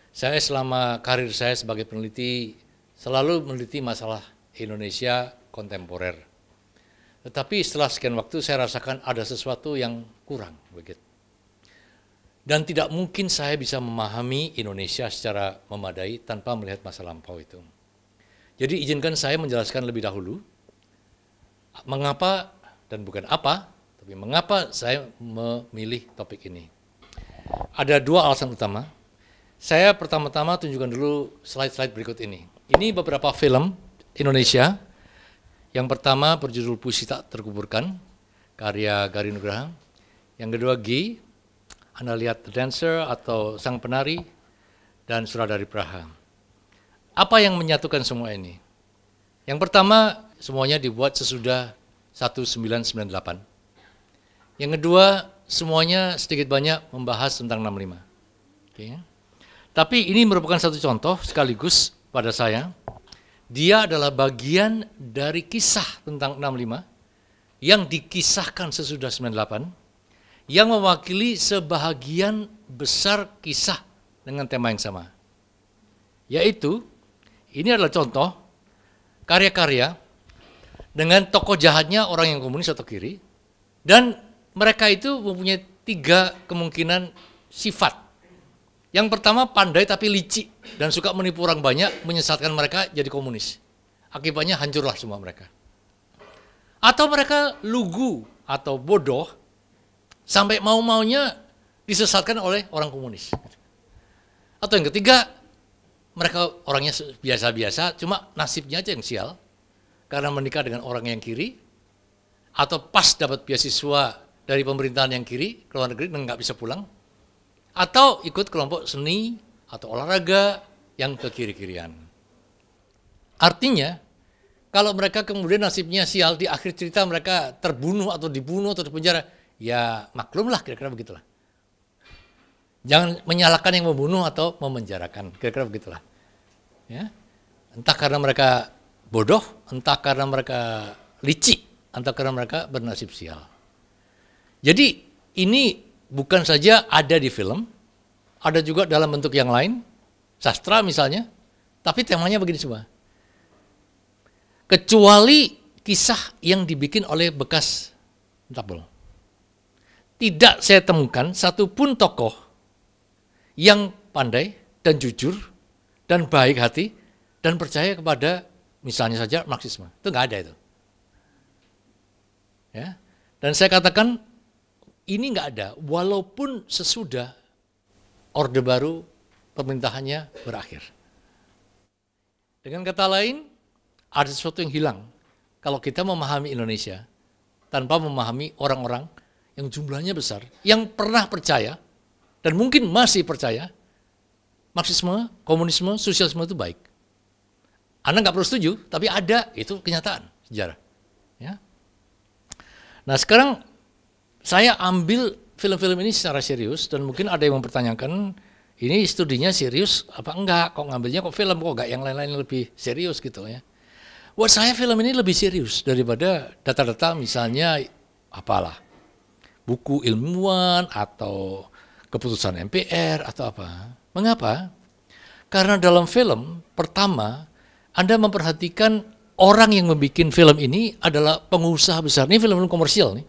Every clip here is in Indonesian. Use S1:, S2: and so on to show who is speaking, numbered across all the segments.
S1: Saya selama karir saya sebagai peneliti selalu meneliti masalah Indonesia kontemporer. Tetapi setelah sekian waktu saya rasakan ada sesuatu yang kurang begitu. Dan tidak mungkin saya bisa memahami Indonesia secara memadai tanpa melihat masa lampau itu. Jadi izinkan saya menjelaskan lebih dahulu mengapa dan bukan apa, tapi mengapa saya memilih topik ini. Ada dua alasan utama. Saya pertama-tama tunjukkan dulu slide-slide berikut ini. Ini beberapa film Indonesia. Yang pertama berjudul Puisi Tak Terkuburkan, karya Garin Nugraha. Yang kedua G, Anda lihat The Dancer atau Sang Penari, dan Surah dari Praha. Apa yang menyatukan semua ini? Yang pertama, semuanya dibuat sesudah 1998. Yang kedua, semuanya sedikit banyak membahas tentang 65. Oke. Tapi ini merupakan satu contoh sekaligus pada saya. Dia adalah bagian dari kisah tentang 65 yang dikisahkan sesudah 98, yang mewakili sebahagian besar kisah dengan tema yang sama. Yaitu, ini adalah contoh karya-karya dengan tokoh jahatnya orang yang komunis atau kiri, dan mereka itu mempunyai 3 kemungkinan sifat. Yang pertama pandai tapi licik dan suka menipu orang banyak, menyesatkan mereka jadi komunis. Akibatnya hancurlah semua mereka. Atau mereka lugu atau bodoh sampai mau-maunya disesatkan oleh orang komunis. Atau yang ketiga, mereka orangnya biasa-biasa, cuma nasibnya aja yang sial karena menikah dengan orang yang kiri, atau pas dapat beasiswa dari pemerintahan yang kiri ke luar negeri dan nggak bisa pulang, atau ikut kelompok seni atau olahraga yang ke kiri-kirian. Artinya, kalau mereka kemudian nasibnya sial, di akhir cerita mereka terbunuh atau dibunuh atau dipenjara, ya maklumlah, kira-kira begitulah. Jangan menyalahkan yang membunuh atau memenjarakan, kira-kira begitulah. Ya. Entah karena mereka bodoh, entah karena mereka licik, entah karena mereka bernasib sial. Jadi ini bukan saja ada di film, ada juga dalam bentuk yang lain, sastra misalnya, tapi temanya begini semua. Kecuali kisah yang dibikin oleh bekas tabel. Tidak saya temukan satupun tokoh yang pandai dan jujur dan baik hati dan percaya kepada misalnya saja Marxisme. Itu nggak ada itu. Ya. Dan saya katakan ini nggak ada, walaupun sesudah Orde Baru pemerintahannya berakhir. Dengan kata lain, ada sesuatu yang hilang kalau kita memahami Indonesia tanpa memahami orang-orang yang jumlahnya besar, yang pernah percaya dan mungkin masih percaya Marxisme, komunisme, sosialisme itu baik. Anda nggak perlu setuju, tapi ada, itu kenyataan sejarah. Ya. Nah sekarang saya ambil film-film ini secara serius dan mungkin ada yang mempertanyakan ini studinya serius apa enggak, kok ngambilnya kok film, kok enggak yang lain-lain lebih serius gitu ya. Buat saya film ini lebih serius daripada data-data misalnya apalah, buku ilmuwan atau keputusan MPR atau apa. Mengapa? Karena dalam film pertama Anda memperhatikan orang yang membuat film ini adalah pengusaha besar, ini film-film komersial nih,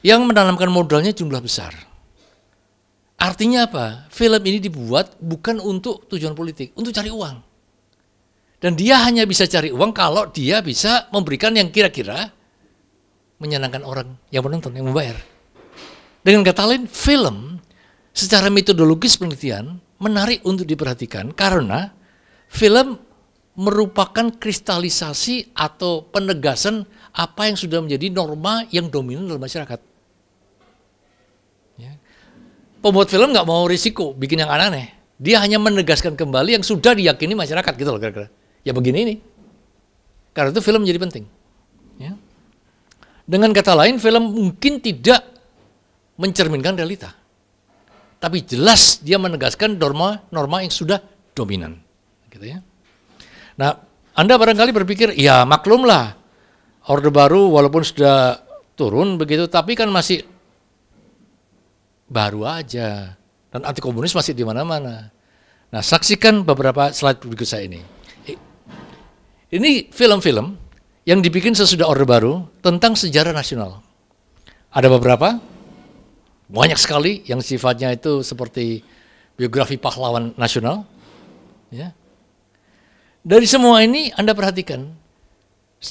S1: yang menanamkan modalnya jumlah besar. Artinya apa? Film ini dibuat bukan untuk tujuan politik, untuk cari uang. Dan dia hanya bisa cari uang kalau dia bisa memberikan yang kira-kira menyenangkan orang yang menonton, yang membayar. Dengan kata lain, film secara metodologis penelitian menarik untuk diperhatikan karena film merupakan kristalisasi atau penegasan apa yang sudah menjadi norma yang dominan dalam masyarakat. Ya. Pembuat film nggak mau risiko bikin yang aneh-aneh. Dia hanya menegaskan kembali yang sudah diyakini masyarakat gitu loh kira-kira. Ya begini ini. Karena itu film menjadi penting. Ya. Dengan kata lain, film mungkin tidak mencerminkan realita. Tapi jelas dia menegaskan norma yang sudah dominan. Gitu ya. Nah, Anda barangkali berpikir, ya maklumlah, Orde Baru walaupun sudah turun begitu, tapi kan masih baru aja. Dan anti komunis masih di mana-mana. Nah, saksikan beberapa slide berikut saya ini. Ini film-film yang dibikin sesudah Orde Baru tentang sejarah nasional. Ada beberapa, banyak sekali yang sifatnya itu seperti biografi pahlawan nasional. Ya. Dari semua ini Anda perhatikan,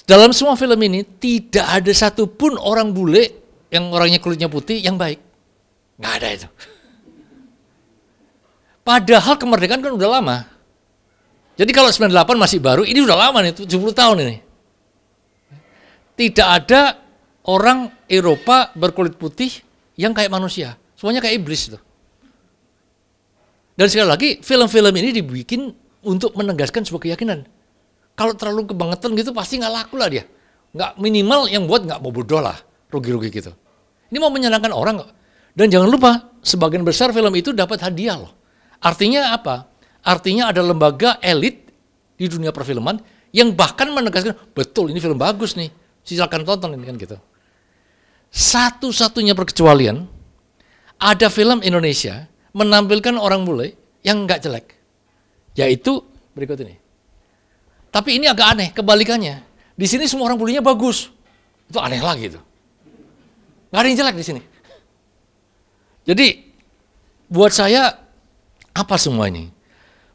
S1: dalam semua film ini tidak ada satupun orang bule yang orangnya kulitnya putih yang baik. Nggak ada itu. Padahal kemerdekaan kan udah lama. Jadi kalau 98 masih baru, ini udah lama nih, 70 tahun ini. Tidak ada orang Eropa berkulit putih yang kayak manusia. Semuanya kayak iblis itu. Dan sekali lagi, film-film ini dibikin untuk menegaskan sebuah keyakinan. Kalau terlalu kebangetan gitu pasti nggak laku lah dia. Nggak minimal yang buat nggak mau bodoh lah, rugi-rugi gitu. Ini mau menyenangkan orang kok. Dan jangan lupa, sebagian besar film itu dapat hadiah loh. Artinya apa? Artinya ada lembaga elit di dunia perfilman yang bahkan menegaskan, betul ini film bagus nih, silakan tonton ini kan gitu. Satu-satunya perkecualian, ada film Indonesia menampilkan orang bule yang nggak jelek, yaitu berikut ini. Tapi ini agak aneh, kebalikannya. Di sini semua orang bulenya bagus, itu aneh lagi itu. Nggak ada yang jelek di sini. Jadi buat saya apa semua ini?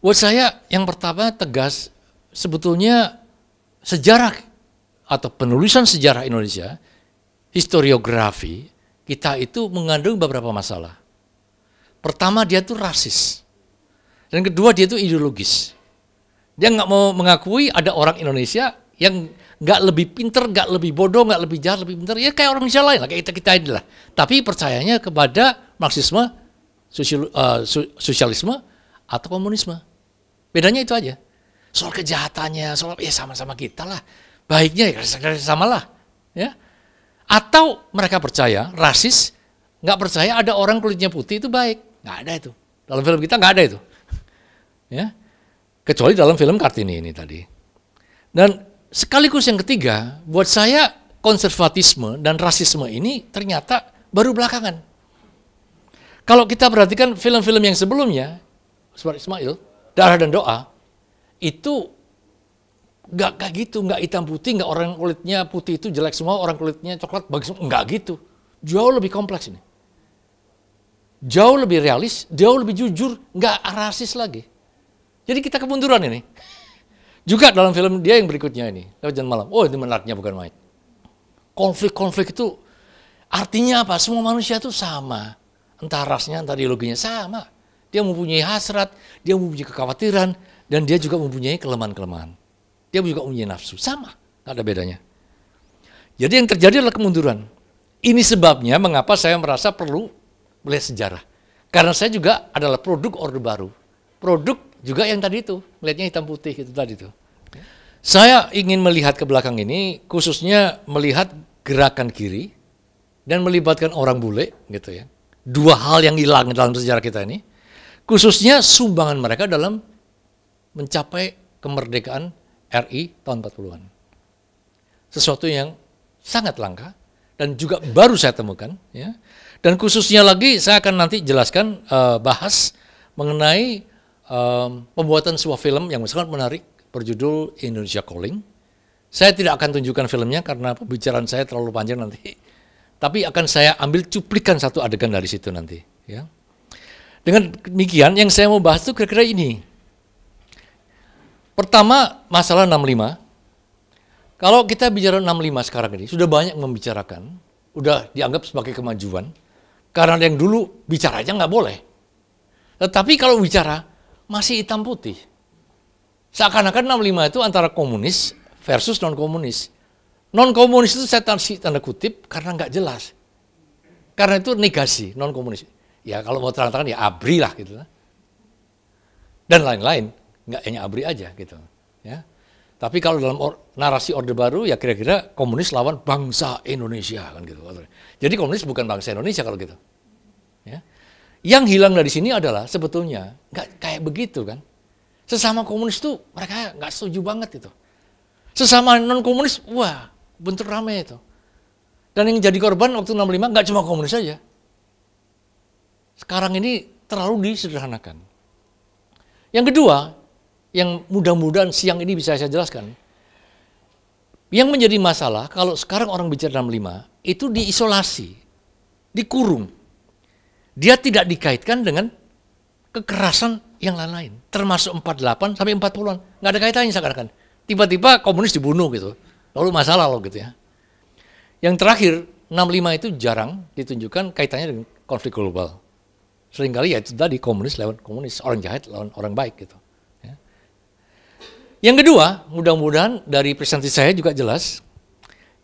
S1: Buat saya yang pertama tegas, sebetulnya sejarah atau penulisan sejarah Indonesia, historiografi, kita itu mengandung beberapa masalah. Pertama dia tuh rasis. Dan kedua dia tuh ideologis. Dia nggak mau mengakui ada orang Indonesia yang nggak lebih pinter, nggak lebih bodoh, nggak lebih jahat, lebih pinter, ya kayak orang Indonesia lain lah, kayak kita ini lah. Tapi percayanya kepada Marxisme, sosialisme, atau komunisme. Bedanya itu aja. Soal kejahatannya, soal ya sama-sama kita lah. Baiknya ya sama lah. Ya. Atau mereka percaya, rasis, nggak percaya ada orang kulitnya putih itu baik. Nggak ada itu. Dalam film kita nggak ada itu. Ya. Kecuali dalam film Kartini ini tadi. Dan sekaligus yang ketiga, buat saya konservatisme dan rasisme ini ternyata baru belakangan. Kalau kita perhatikan film-film yang sebelumnya, seperti Ismail, Darah dan Doa, itu nggak kayak gitu, nggak hitam putih, nggak orang kulitnya putih itu jelek semua, orang kulitnya coklat bagus semua, nggak gitu. Jauh lebih kompleks ini. Jauh lebih realis, jauh lebih jujur, nggak rasis lagi. Jadi kita kemunduran ini. Juga dalam film dia yang berikutnya ini, Lewat Jalan Malam. Oh, ini menariknya bukan main. Konflik-konflik itu artinya apa? Semua manusia itu sama. Entah rasnya, entah ideologinya sama. Dia mempunyai hasrat, dia mempunyai kekhawatiran, dan dia juga mempunyai kelemahan-kelemahan. Dia juga mempunyai nafsu, sama, nggak ada bedanya. Jadi yang terjadi adalah kemunduran. Ini sebabnya mengapa saya merasa perlu melihat sejarah. Karena saya juga adalah produk Orde Baru. Produk juga yang tadi itu, melihatnya hitam putih itu tadi itu. Saya ingin melihat ke belakang ini, khususnya melihat gerakan kiri dan melibatkan orang bule, gitu ya. Dua hal yang hilang dalam sejarah kita ini, khususnya sumbangan mereka dalam mencapai kemerdekaan RI tahun 40-an. Sesuatu yang sangat langka dan juga baru saya temukan, ya. Dan khususnya lagi saya akan nanti jelaskan bahas mengenai pembuatan sebuah film yang sangat menarik berjudul Indonesia Calling. Saya tidak akan tunjukkan filmnya karena pembicaraan saya terlalu panjang nanti. Tapi akan saya ambil cuplikan satu adegan dari situ nanti. Ya. Dengan demikian yang saya mau bahas itu kira-kira ini. Pertama masalah 65. Kalau kita bicara 65 sekarang ini, sudah banyak membicarakan, udah dianggap sebagai kemajuan. Karena yang dulu bicara aja nggak boleh. Tetapi kalau bicara, masih hitam putih. Seakan-akan 65 itu antara komunis versus non-komunis. Non-komunis itu saya tanda kutip karena nggak jelas. Karena itu negasi, non-komunis. Ya kalau mau terang-terangan ya ABRI lah gitu. Dan lain-lain, nggak hanya ABRI aja gitu. Ya. Tapi kalau dalam narasi Orde Baru ya kira-kira komunis lawan bangsa Indonesia kan gitu. Jadi komunis bukan bangsa Indonesia kalau gitu. Ya. Yang hilang dari sini adalah sebetulnya nggak kayak begitu kan. Sesama komunis tuh mereka nggak setuju banget itu. Sesama non-komunis, wah bentuk rame itu. Dan yang jadi korban waktu 65 nggak cuma komunis saja. Sekarang ini terlalu disederhanakan. Yang kedua, yang mudah-mudahan siang ini bisa saya jelaskan, yang menjadi masalah kalau sekarang orang bicara 65, itu diisolasi, dikurung. Dia tidak dikaitkan dengan kekerasan yang lain-lain, termasuk 48 sampai 40-an. Nggak ada kaitannya seakan-akan. Tiba-tiba komunis dibunuh gitu. Lalu masalah loh gitu ya. Yang terakhir, 65 itu jarang ditunjukkan kaitannya dengan konflik global. Seringkali ya itu tadi komunis lawan komunis, orang jahat lawan orang baik gitu. Ya. Yang kedua, mudah-mudahan dari presentasi saya juga jelas,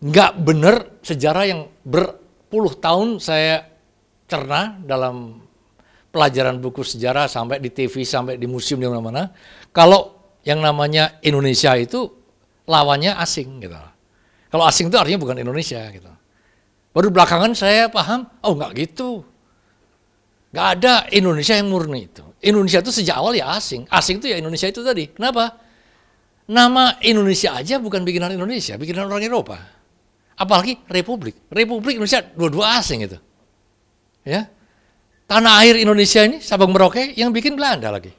S1: nggak benar sejarah yang berpuluh tahun saya cerna dalam pelajaran buku sejarah sampai di TV, sampai di museum di mana-mana, kalau yang namanya Indonesia itu lawannya asing gitu. Kalau asing itu artinya bukan Indonesia gitu. Baru belakangan saya paham, oh nggak gitu. Nggak ada Indonesia yang murni itu. Indonesia itu sejak awal ya asing. Asing itu ya Indonesia itu tadi. Kenapa? Nama Indonesia aja bukan bikinan Indonesia, bikinan orang Eropa. Apalagi Republik. Republik Indonesia dua-dua asing itu. Ya. Tanah air Indonesia ini, Sabang Merauke, yang bikin Belanda lagi.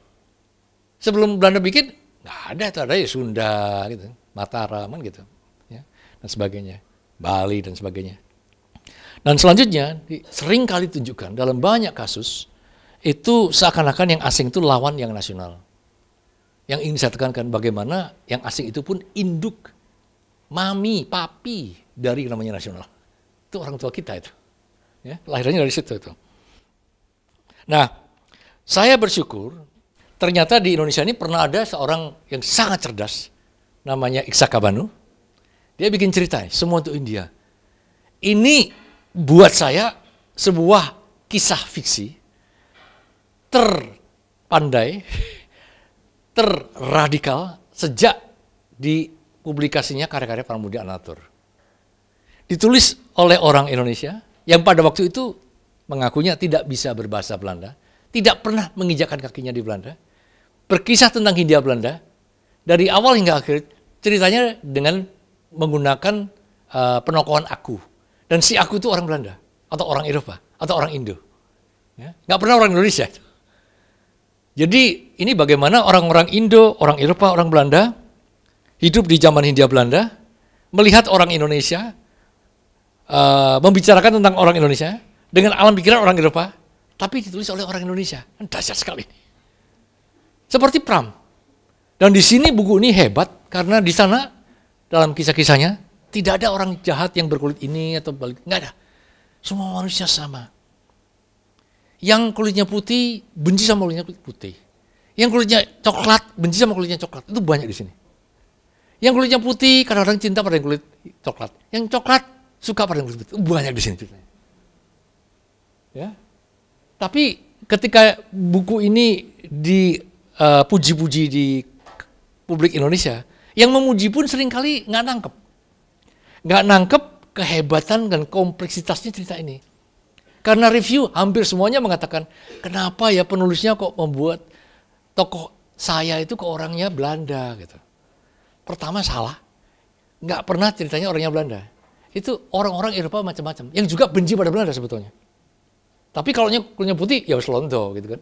S1: Sebelum Belanda bikin, nggak ada, itu ada ya Sunda, gitu, Mataram, gitu, ya, dan sebagainya, Bali dan sebagainya. Dan selanjutnya, sering kali tunjukkan dalam banyak kasus, itu seakan-akan yang asing itu lawan yang nasional. Yang ingin saya tekankan bagaimana yang asing itu pun induk, mami, papi dari namanya nasional. Itu orang tua kita itu. Ya, lahirnya dari situ itu. Nah, saya bersyukur ternyata di Indonesia ini pernah ada seorang yang sangat cerdas, namanya Iksak Kabanu. Dia bikin cerita, semua untuk India. Ini buat saya sebuah kisah fiksi terpandai, terradikal sejak dipublikasinya karya-karya Pramudia Anantatur. Ditulis oleh orang Indonesia yang pada waktu itu mengakunya tidak bisa berbahasa Belanda, tidak pernah menginjakkan kakinya di Belanda, berkisah tentang Hindia Belanda, dari awal hingga akhir, ceritanya dengan menggunakan penokohan aku. Dan si aku itu orang Belanda, atau orang Eropa, atau orang Indo. Ya, nggak pernah orang Indonesia. Jadi ini bagaimana orang-orang Indo, orang Eropa, orang Belanda, hidup di zaman Hindia Belanda, melihat orang Indonesia, membicarakan tentang orang Indonesia, dengan alam pikiran orang Eropa, tapi ditulis oleh orang Indonesia. Dahsyat sekali. Seperti Pram. Dan di sini buku ini hebat, karena di sana, dalam kisah-kisahnya, tidak ada orang jahat yang berkulit ini atau balik. Nggak ada. Semua manusia sama. Yang kulitnya putih, benci sama kulitnya putih. Yang kulitnya coklat, benci sama kulitnya coklat. Itu banyak di sini. Yang kulitnya putih, kadang-kadang cinta pada yang kulit coklat. Yang coklat, suka pada yang kulit putih. Itu banyak di sini ceritanya. Ya. Tapi ketika buku ini dipuji-puji di publik Indonesia, yang memuji pun seringkali nggak nangkep kehebatan dan kompleksitasnya cerita ini. Karena review hampir semuanya mengatakan, kenapa ya penulisnya kok membuat tokoh saya itu ke orangnya Belanda gitu. Pertama salah, nggak pernah ceritanya orangnya Belanda. Itu orang-orang Eropa macam-macam, yang juga benci pada Belanda sebetulnya. Tapi kalau kulitnya putih, ya Slondo gitu kan.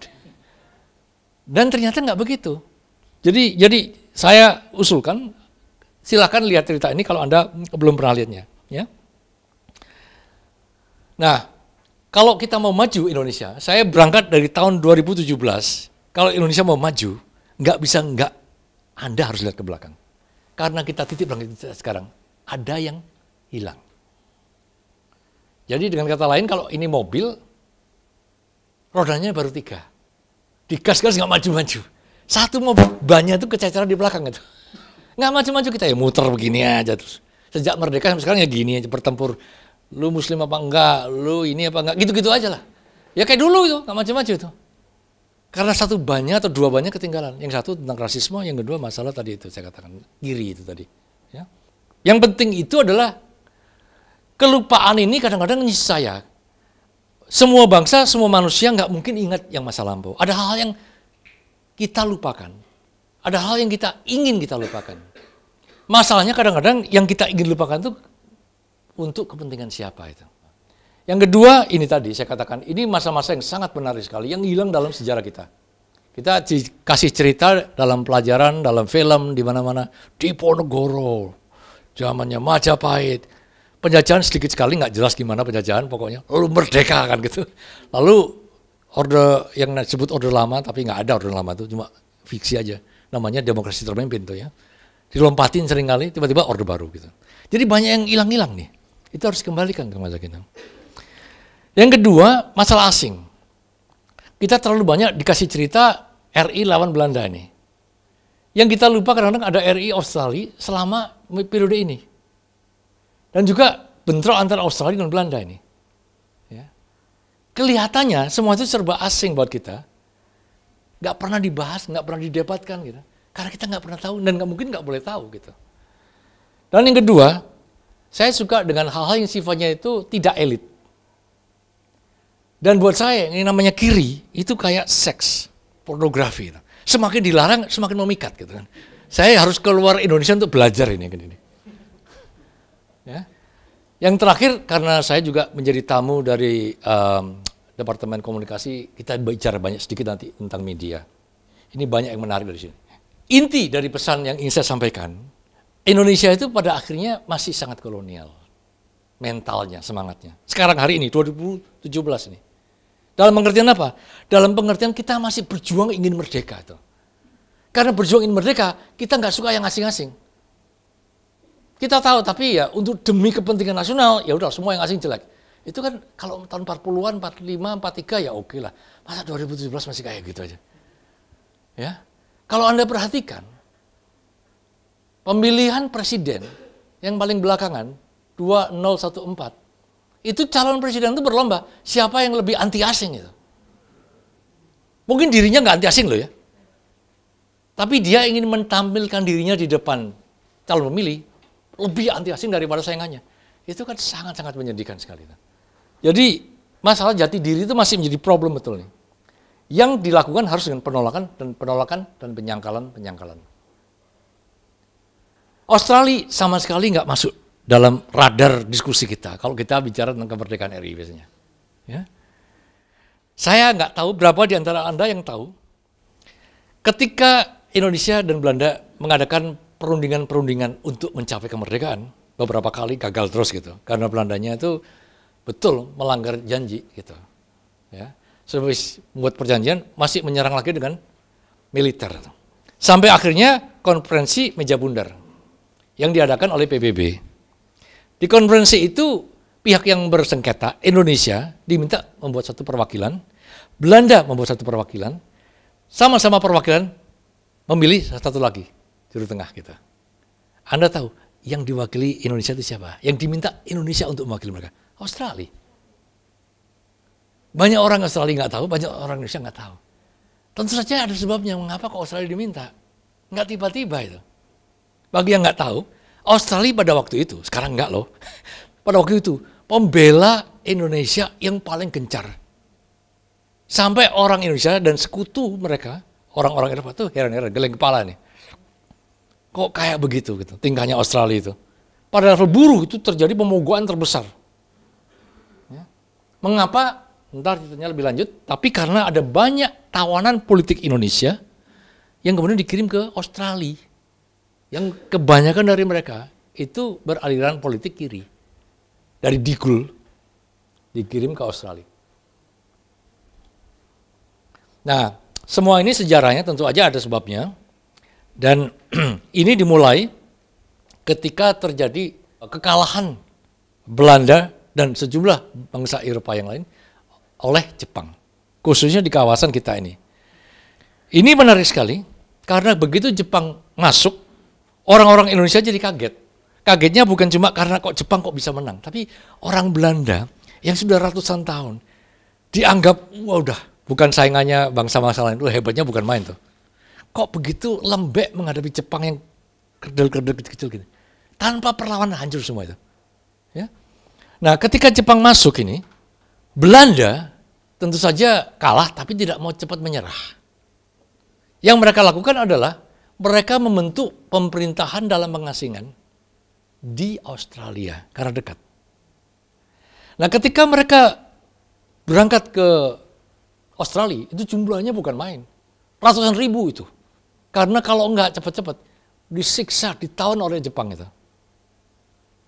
S1: Dan ternyata nggak begitu. Jadi saya usulkan, silakan lihat cerita ini kalau Anda belum pernah lihatnya. Ya. Nah, kalau kita mau maju Indonesia, saya berangkat dari tahun 2017, kalau Indonesia mau maju, nggak bisa nggak, Anda harus lihat ke belakang. Karena kita titip berangkat sekarang, ada yang hilang. Jadi dengan kata lain, kalau ini mobil, rodanya baru 3. Digas-gas nggak maju-maju. Satu mobil bannya itu kececeran di belakang itu. Nggak maju-maju, kita ya muter begini aja terus. Sejak merdeka sampai sekarang ya gini aja bertempur. Lu muslim apa enggak, lu ini apa enggak, gitu-gitu aja lah. Ya kayak dulu itu, nggak maju-maju itu. Karena satu bannya atau dua bannya ketinggalan. Yang satu tentang rasisme, yang kedua masalah tadi itu saya katakan, iri itu tadi. Ya. Yang penting itu adalah kelupaan ini kadang-kadang nyisa saya. Semua bangsa, semua manusia nggak mungkin ingat yang masa lampau. Ada hal yang kita lupakan. Ada hal yang kita ingin kita lupakan. Masalahnya kadang-kadang yang kita ingin lupakan itu untuk kepentingan siapa itu. Yang kedua, ini tadi saya katakan, ini masa-masa yang sangat menarik sekali, yang hilang dalam sejarah kita. Kita dikasih cerita dalam pelajaran, dalam film, di mana-mana. Diponegoro, zamannya Majapahit. Penjajahan sedikit sekali, nggak jelas gimana penjajahan pokoknya. Lalu merdeka kan gitu. Lalu orde yang disebut orde lama, tapi nggak ada orde lama itu, cuma fiksi aja. Namanya demokrasi terpimpin tuh ya. Dilompatin seringkali, tiba-tiba orde baru gitu. Jadi banyak yang hilang-hilang nih. Itu harus dikembalikan ke masa kita. Yang kedua, masalah asing. Kita terlalu banyak dikasih cerita RI lawan Belanda ini. Yang kita lupa kadang-kadang ada RI Australia selama periode ini. Dan juga bentrok antara Australia dan Belanda ini. Ya. Kelihatannya semua itu serba asing buat kita. Nggak pernah dibahas, nggak pernah didebatkan gitu. Karena kita nggak pernah tahu dan mungkin nggak boleh tahu gitu. Dan yang kedua, saya suka dengan hal-hal yang sifatnya itu tidak elit. Dan buat saya, ini namanya kiri, itu kayak seks, pornografi. Semakin dilarang, semakin memikat gitu kan. Saya harus keluar Indonesia untuk belajar ini. Ya. Yang terakhir, karena saya juga menjadi tamu dari Departemen Komunikasi, kita bicara banyak sedikit nanti tentang media. Ini banyak yang menarik dari sini. Inti dari pesan yang ingin saya sampaikan, Indonesia itu pada akhirnya masih sangat kolonial. Mentalnya, semangatnya. Sekarang hari ini, 2017 ini. Dalam pengertian apa? Dalam pengertian kita masih berjuang ingin merdeka. Itu. Karena berjuang ingin merdeka, kita nggak suka yang asing-asing. Kita tahu, tapi ya untuk demi kepentingan nasional, ya udah semua yang asing jelek. Itu kan kalau tahun 40-an, 45, 43 ya oke lah. Masa 2017 masih kayak gitu aja. Ya. Kalau Anda perhatikan, pemilihan presiden yang paling belakangan, 2014, itu calon presiden itu berlomba, siapa yang lebih anti asing itu. Mungkin dirinya nggak anti asing loh ya. Tapi dia ingin menampilkan dirinya di depan calon pemilih, lebih anti asing daripada saingannya. Itu kan sangat-sangat menyedihkan sekali. Jadi masalah jati diri itu masih menjadi problem betul nih. Yang dilakukan harus dengan penolakan dan penyangkalan. Australia sama sekali nggak masuk dalam radar diskusi kita, kalau kita bicara tentang kemerdekaan RI biasanya. Ya. Saya nggak tahu berapa di antara Anda yang tahu, ketika Indonesia dan Belanda mengadakan perundingan-perundingan untuk mencapai kemerdekaan, beberapa kali gagal terus gitu, karena Belandanya itu betul melanggar janji gitu. Ya. Sebelum membuat perjanjian, masih menyerang lagi dengan militer. Sampai akhirnya konferensi meja bundar yang diadakan oleh PBB. Di konferensi itu pihak yang bersengketa, Indonesia diminta membuat satu perwakilan, Belanda membuat satu perwakilan, sama-sama perwakilan memilih satu lagi, juru tengah kita. Anda tahu yang diwakili Indonesia itu siapa? Yang diminta Indonesia untuk mewakili mereka? Australia. Banyak orang Australia nggak tahu, banyak orang Indonesia nggak tahu. Tentu saja ada sebabnya mengapa kok Australia diminta. Nggak tiba-tiba itu. Bagi yang nggak tahu, Australia pada waktu itu, sekarang enggak loh, pada waktu itu pembela Indonesia yang paling gencar. Sampai orang Indonesia dan sekutu mereka, orang-orang Eropa tuh heran-heran, geleng kepala nih. Kok kayak begitu gitu, tingkahnya Australia itu. Pada level buruh itu terjadi pemogokan terbesar. Ya. Mengapa? Ntar ceritanya lebih lanjut, tapi karena ada banyak tawanan politik Indonesia yang kemudian dikirim ke Australia. Yang kebanyakan dari mereka itu beraliran politik kiri. Dari De Gaulle dikirim ke Australia. Nah, semua ini sejarahnya tentu aja ada sebabnya. Dan ini dimulai ketika terjadi kekalahan Belanda dan sejumlah bangsa Eropa yang lain oleh Jepang. Khususnya di kawasan kita ini. Ini menarik sekali karena begitu Jepang masuk, orang-orang Indonesia jadi kaget. Kagetnya bukan cuma karena kok Jepang kok bisa menang, tapi orang Belanda yang sudah ratusan tahun dianggap wah udah bukan saingannya bangsa-bangsa lain, hebatnya bukan main tuh. Kok begitu lembek menghadapi Jepang yang kerdil-kerdil kecil-kecil gini. Tanpa perlawanan hancur semua itu. Ya. Nah, ketika Jepang masuk ini, Belanda tentu saja kalah tapi tidak mau cepat menyerah. Yang mereka lakukan adalah mereka membentuk pemerintahan dalam pengasingan di Australia karena dekat. Nah, ketika mereka berangkat ke Australia, itu jumlahnya bukan main. Ratusan ribu itu. Karena kalau enggak cepat-cepat disiksa, ditawan oleh Jepang itu.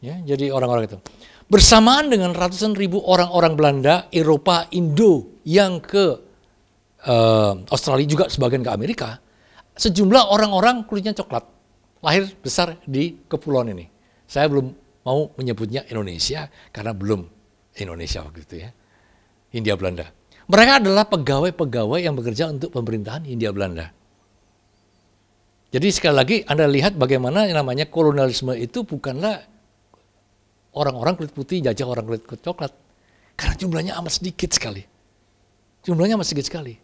S1: Ya, jadi orang-orang itu. Bersamaan dengan ratusan ribu orang-orang Belanda, Eropa, Indo yang ke Australia, juga sebagian ke Amerika, sejumlah orang-orang kulitnya coklat lahir besar di kepulauan ini. Saya belum mau menyebutnya Indonesia karena belum Indonesia waktu itu ya. Hindia Belanda. Mereka adalah pegawai-pegawai yang bekerja untuk pemerintahan Hindia Belanda. Jadi sekali lagi Anda lihat bagaimana yang namanya kolonialisme itu bukanlah orang-orang kulit putih jajah orang kulit coklat. Karena jumlahnya amat sedikit sekali. Jumlahnya amat sedikit sekali.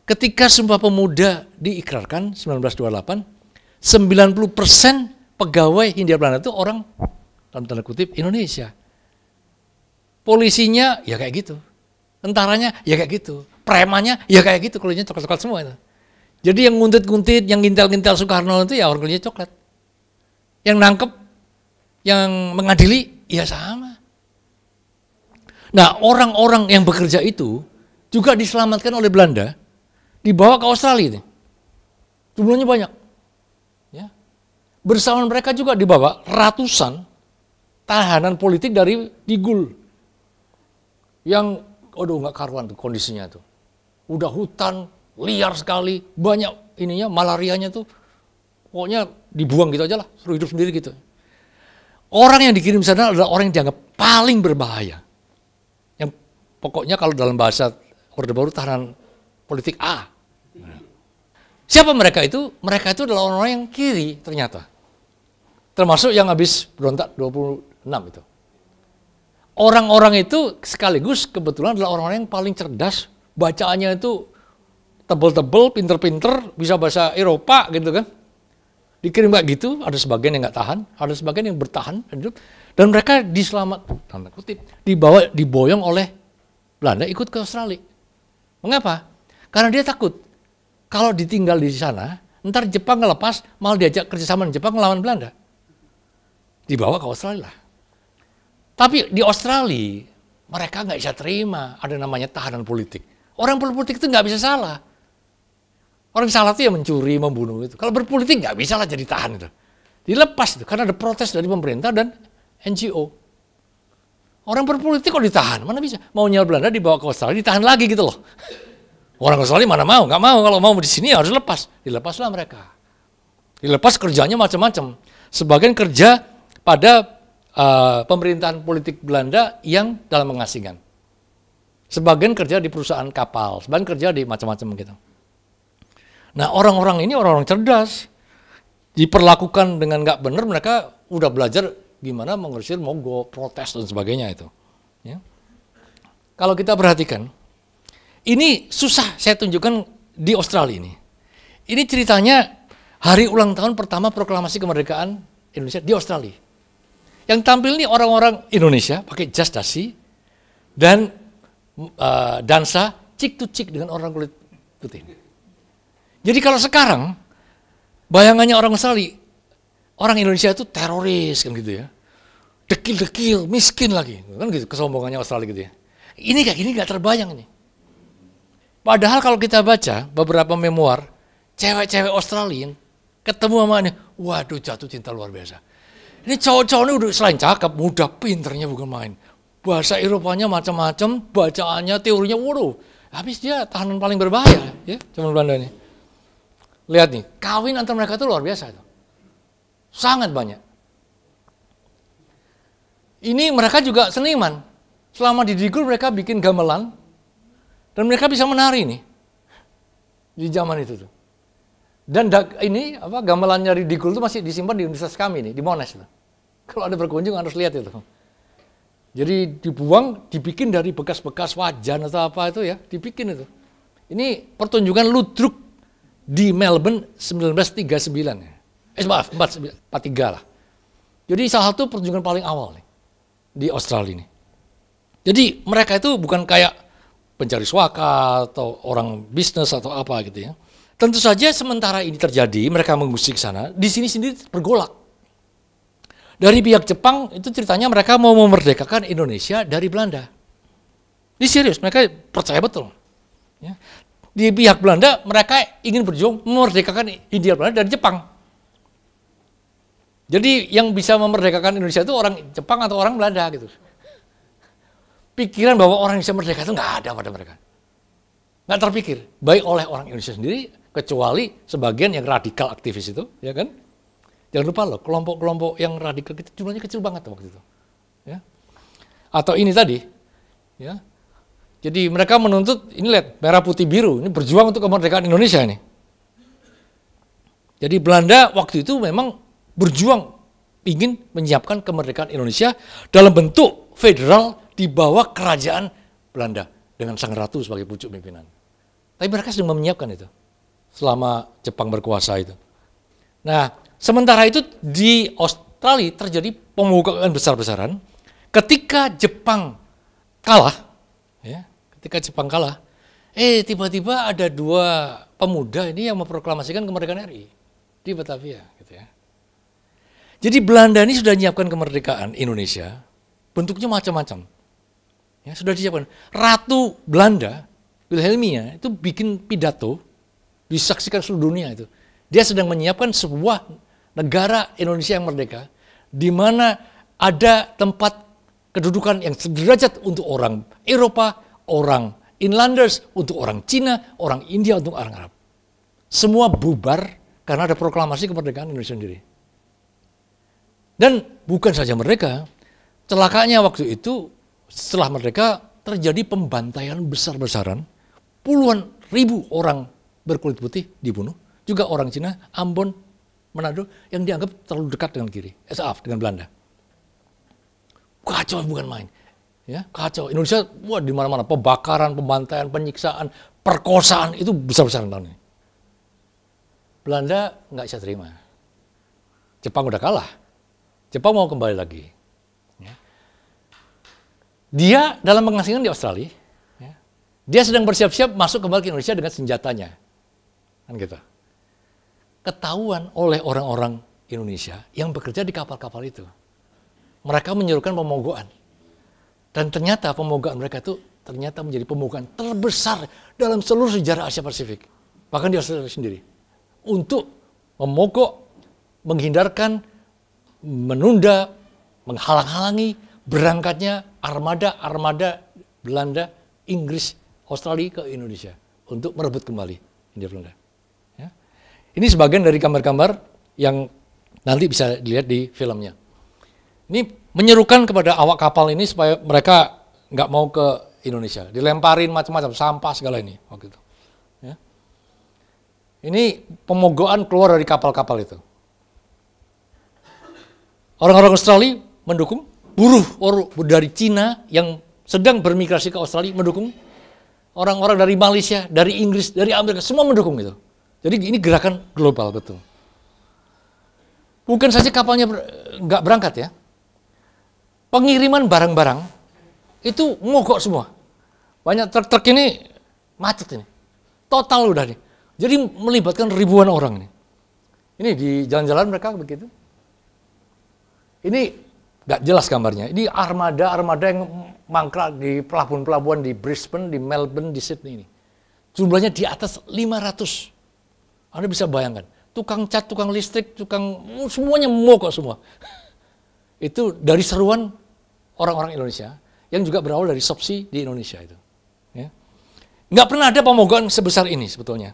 S1: Ketika Sumpah Pemuda diikrarkan 1928, 90% pegawai Hindia Belanda itu orang dalam tanda kutip Indonesia. Polisinya ya kayak gitu. Tentaranya ya kayak gitu. Premannya ya kayak gitu, kulitnya coklat-coklat semua itu. Jadi yang nguntit-nguntit, yang ngintel-ngintel Soekarno itu ya orang kulitnya coklat. Yang nangkep, yang mengadili ya sama. Nah, orang-orang yang bekerja itu juga diselamatkan oleh Belanda, dibawa ke Australia. Jumlahnya banyak. Ya. Bersama mereka juga dibawa ratusan tahanan politik dari Digul. Yang, aduh nggak karuan tuh kondisinya tuh. Udah hutan, liar sekali, banyak ininya, malarianya tuh. Pokoknya dibuang gitu aja lah, suruh hidup sendiri gitu. Orang yang dikirim sana adalah orang yang dianggap paling berbahaya. Yang pokoknya kalau dalam bahasa Orde Baru tahanan politik A. Siapa mereka itu? Mereka itu adalah orang-orang yang kiri ternyata. Termasuk yang habis berontak 26 itu. Orang-orang itu sekaligus kebetulan adalah orang-orang yang paling cerdas. Bacaannya itu tebel-tebel, pinter-pinter, bisa bahasa Eropa gitu kan. Dikirim kayak gitu, ada sebagian yang nggak tahan, ada sebagian yang bertahan. Dan mereka tanda kutip, diboyong oleh Belanda ikut ke Australia. Mengapa? Karena dia takut. Kalau ditinggal di sana, ntar Jepang ngelepas, malah diajak kerjasama dengan Jepang ngelawan Belanda. Dibawa ke Australia lah. Tapi di Australia, mereka nggak bisa terima ada namanya tahanan politik. Orang berpolitik itu nggak bisa salah. Orang salah itu ya mencuri, membunuh itu. Kalau berpolitik nggak bisa lah jadi tahan itu. Dilepas itu, karena ada protes dari pemerintah dan NGO. Orang berpolitik kok ditahan, mana bisa? Maunya Belanda dibawa ke Australia, ditahan lagi gitu loh. Orang Australia mana mau, nggak mau. Kalau mau di sini harus lepas. Dilepaslah mereka. Dilepas kerjanya macam-macam. Sebagian kerja pada pemerintahan politik Belanda yang dalam pengasingan. Sebagian kerja di perusahaan kapal, sebagian kerja di macam-macam gitu. Nah orang-orang ini orang-orang cerdas. Diperlakukan dengan nggak benar, mereka udah belajar gimana mengusir mogok, protes dan sebagainya itu. Ya. Kalau kita perhatikan, ini susah saya tunjukkan di Australia ini. Ini ceritanya hari ulang tahun pertama proklamasi kemerdekaan Indonesia di Australia. Yang tampil ini orang-orang Indonesia pakai jas dasi dan dansa cheek to cheek dengan orang kulit putih. Jadi kalau sekarang bayangannya orang Australia, orang Indonesia itu teroris kan gitu ya. Dekil-dekil, miskin lagi. Kan gitu kesombongannya Australia gitu ya. Ini kayak gini nggak terbayang ini. Padahal kalau kita baca beberapa memoir, cewek-cewek Australian ketemu sama ini, waduh jatuh cinta luar biasa. Ini cowok-cowok ini udah selain cakep, muda, pinternya bukan main. Bahasa Eropanya macam-macam, bacaannya, teorinya, waduh. Habis dia tahanan paling berbahaya, ya, zaman Belanda ini. Lihat nih, kawin antara mereka itu luar biasa. Itu. Sangat banyak. Ini mereka juga seniman. Selama di Digul mereka bikin gamelan, dan mereka bisa menari nih. Di zaman itu tuh. Dan ini gamelannya di Digul itu masih disimpan di universitas kami nih, di Monash. Kalau ada berkunjung harus lihat itu. Jadi dibuang, dibikin dari bekas-bekas wajan atau apa itu ya, dibikin itu. Ini pertunjukan ludruk di Melbourne 1939 ya. Maaf, 43 lah. Jadi salah satu pertunjukan paling awal nih, di Australia ini. Jadi mereka itu bukan kayak pencari suaka atau orang bisnis atau apa gitu ya. Tentu saja sementara ini terjadi, mereka mengusik sana, di sini sendiri bergolak. Dari pihak Jepang itu ceritanya mereka mau memerdekakan Indonesia dari Belanda. Ini serius, mereka percaya betul. Ya. Di pihak Belanda, mereka ingin berjuang memerdekakan Hindia Belanda dari Jepang. Jadi yang bisa memerdekakan Indonesia itu orang Jepang atau orang Belanda gitu. Pikiran bahwa orang bisa merdeka itu nggak ada pada mereka. Nggak terpikir, baik oleh orang Indonesia sendiri, kecuali sebagian yang radikal aktivis itu, ya kan? Jangan lupa loh, kelompok-kelompok yang radikal itu jumlahnya kecil banget waktu itu. Ya. Atau ini tadi, ya. Jadi mereka menuntut, ini lihat, merah putih biru, ini berjuang untuk kemerdekaan Indonesia ini. Jadi Belanda waktu itu memang berjuang ingin menyiapkan kemerdekaan Indonesia dalam bentuk federal di bawah kerajaan Belanda dengan sang ratu sebagai pucuk pimpinan. Tapi mereka sedang menyiapkan itu selama Jepang berkuasa itu. Nah, sementara itu di Australia terjadi pemogokan besar-besaran ketika Jepang kalah, ya, tiba-tiba ada dua pemuda ini yang memproklamasikan kemerdekaan RI di Batavia, gitu ya. Jadi Belanda ini sudah menyiapkan kemerdekaan Indonesia, bentuknya macam-macam. Ya, sudah disiapkan. Ratu Belanda, Wilhelmina, itu bikin pidato, disaksikan seluruh dunia itu. Dia sedang menyiapkan sebuah negara Indonesia yang merdeka, di mana ada tempat kedudukan yang sederajat untuk orang Eropa, orang inlanders, untuk orang Cina, orang India, untuk orang Arab. Semua bubar karena ada proklamasi kemerdekaan Indonesia sendiri. Dan bukan saja mereka, celakanya waktu itu setelah merdeka terjadi pembantaian besar-besaran, puluhan ribu orang berkulit putih dibunuh, juga orang Cina, Ambon, Manado yang dianggap terlalu dekat dengan dengan Belanda. Kacau bukan main. Ya, kacau. Indonesia wah di mana-mana pembakaran, pembantaian, penyiksaan, perkosaan itu besar-besaran tahun ini. Belanda nggak bisa terima. Jepang udah kalah. Jepang mau kembali lagi. Ya. Dia dalam pengasingan di Australia, ya, dia sedang bersiap-siap masuk kembali ke Indonesia dengan senjatanya. Kan gitu. Ketahuan oleh orang-orang Indonesia yang bekerja di kapal-kapal itu. Mereka menyuruhkan pemogokan. Dan ternyata pemogokan mereka itu ternyata menjadi pemogokan terbesar dalam seluruh sejarah Asia Pasifik. Bahkan di Australia sendiri. Untuk memogok, menghindarkan, menunda, menghalang-halangi berangkatnya armada Belanda, Inggris, Australia ke Indonesia. Untuk merebut kembali Hindia Belanda. Ya. Ini sebagian dari gambar-gambar yang nanti bisa dilihat di filmnya. Ini menyerukan kepada awak kapal ini supaya mereka nggak mau ke Indonesia. Dilemparin macam-macam, sampah segala ini waktu itu. Ya. Ini pemogokan keluar dari kapal-kapal itu. Orang-orang Australia mendukung, buruh dari Cina yang sedang bermigrasi ke Australia mendukung, orang-orang dari Malaysia, dari Inggris, dari Amerika, semua mendukung itu. Jadi ini gerakan global betul. Bukan saja kapalnya nggak berangkat ya, pengiriman barang-barang itu mogok semua. Banyak truk-truk ini macet ini, total udah nih. Jadi melibatkan ribuan orang ini. Ini di jalan-jalan mereka begitu. Ini nggak jelas gambarnya. Ini armada yang mangkrak di pelabuhan-pelabuhan di Brisbane, di Melbourne, di Sydney ini. Jumlahnya di atas 500. Anda bisa bayangkan. Tukang cat, tukang listrik, semuanya mogok semua. Itu dari seruan orang-orang Indonesia yang juga berawal dari SOPSI di Indonesia itu. Ya. Nggak pernah ada pemogokan sebesar ini sebetulnya.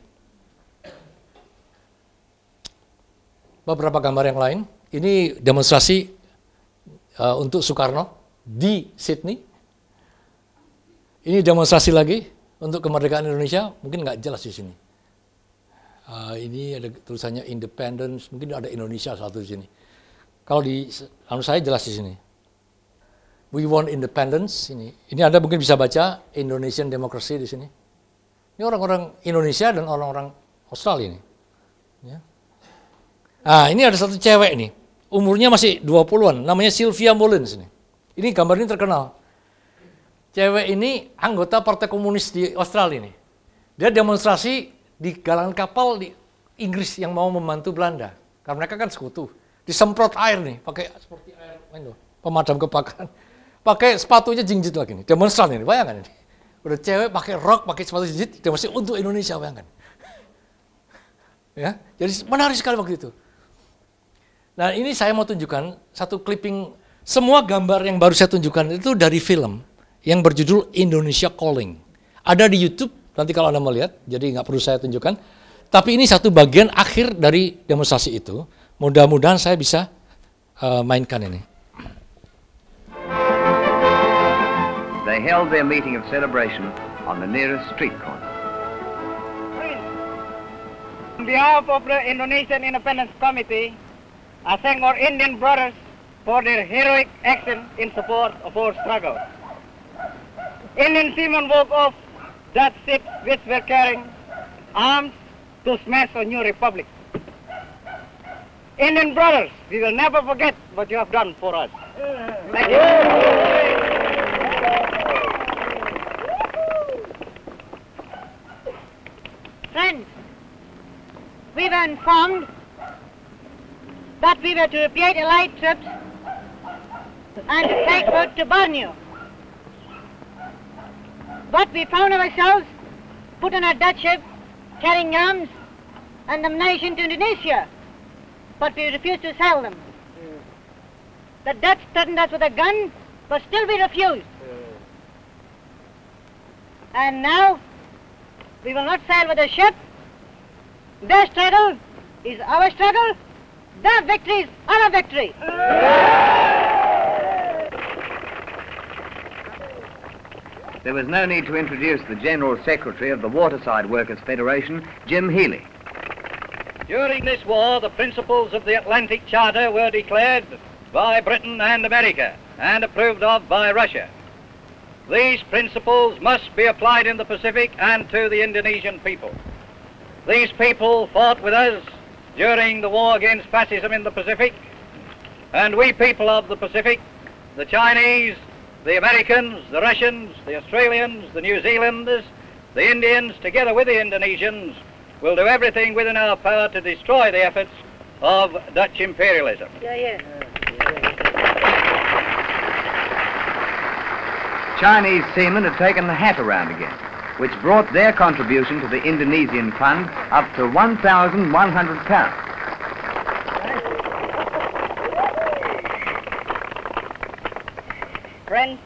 S1: Beberapa gambar yang lain. Ini demonstrasi untuk Soekarno di Sydney. Ini demonstrasi lagi untuk kemerdekaan Indonesia, mungkin nggak jelas di sini. Ini ada tulisannya Independence, mungkin ada Indonesia satu di sini. Kalau di saya jelas di sini. We want independence ini. Ini Anda mungkin bisa baca Indonesian Democracy di sini. Ini orang-orang Indonesia dan orang-orang Australia ini. Ya. Nah, ini ada satu cewek nih. Umurnya masih 20-an, namanya Sylvia Mullins ini. Ini gambar ini terkenal. Cewek ini anggota Partai Komunis di Australia ini. Dia demonstrasi di galangan kapal di Inggris yang mau membantu Belanda. Karena mereka kan sekutu. Disemprot air nih, pakai seperti air pemadam kebakaran. Pakai sepatunya jinjit lagi nih, demonstran ini, bayangkan ini. Udah cewek pakai rok, pakai sepatu jijit, dia masih untuk Indonesia, bayangkan. Ya, jadi menarik sekali waktu itu. Nah ini saya mau tunjukkan satu clipping, semua gambar yang baru saya tunjukkan itu dari film yang berjudul Indonesia Calling. Ada di YouTube, nanti kalau Anda mau lihat, jadi nggak perlu saya tunjukkan. Tapi ini satu bagian akhir dari demonstrasi itu. Mudah-mudahan saya bisa mainkan ini.
S2: They held their meeting of celebration on the nearest street corner.
S3: On behalf of the Indonesian Independence Committee, I thank our Indian brothers for their heroic action in support of our struggle. Indian seamen woke off Dutch ships which were carrying arms to smash a new republic. Indian brothers, we will never forget what you have done for us. Thank you.
S4: Friends, we were informed that we were to create allied troops and to take route to Borneo. But we found ourselves put on a Dutch ship carrying arms and ammunition to Indonesia, but we refused to sell them. The Dutch threatened us with a gun, but still we refused. And now, we will not sail with a ship. Their struggle is our struggle. Their victory is our victory.
S2: There was no need to introduce the General Secretary of the Waterside Workers' Federation, Jim Healy.
S3: During this war, the principles of the Atlantic Charter were declared by Britain and America and approved of by Russia. These principles must be applied in the Pacific and to the Indonesian people. These people fought with us during the war against fascism in the Pacific, and we people of the Pacific, the Chinese, the Americans, the Russians, the Australians, the New Zealanders, the Indians, together with the Indonesians, will do everything within our power to destroy the efforts of Dutch imperialism.
S2: Chinese seamen had taken the hat around again, which brought their contribution to the Indonesian fund up to £1,100.
S3: Friends,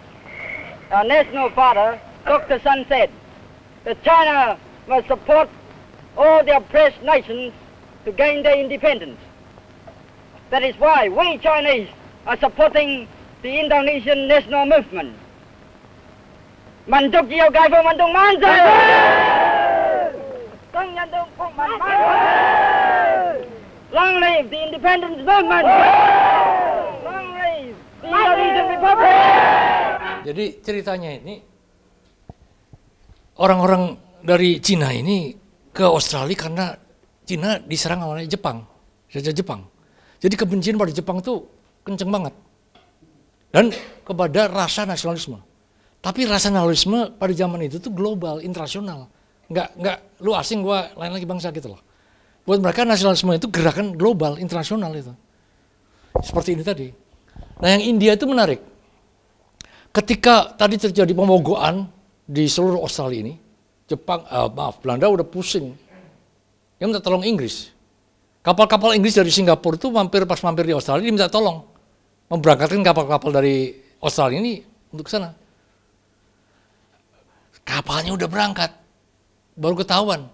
S3: our national father, Dr. Sun, said that China must support all the oppressed nations to gain their independence. That is why we Chinese are supporting the Indonesian national movement. Manduk Jiao Gai Fu Mandung Manza! Long live the independence movement! Long live the Indonesian Republic!
S1: Jadi ceritanya ini, orang-orang dari Cina ini ke Australia karena Cina diserang oleh Jepang, Jajah Jepang. Jadi kebencian pada Jepang itu kenceng banget. Dan kepada rasa nasionalisme. Tapi rasa nasionalisme pada zaman itu tuh global, internasional. Enggak lu asing, gua lain lagi bangsa gitu loh. Buat mereka nasionalisme itu gerakan global, internasional itu. Seperti ini tadi. Nah yang India itu menarik. Ketika tadi terjadi pemogokan di seluruh Australia ini, Belanda udah pusing. Dia minta tolong Inggris. Kapal-kapal Inggris dari Singapura itu pas mampir di Australia, dia minta tolong memberangkatkan kapal-kapal dari Australia ini untuk ke sana. Kapalnya udah berangkat, baru ketahuan.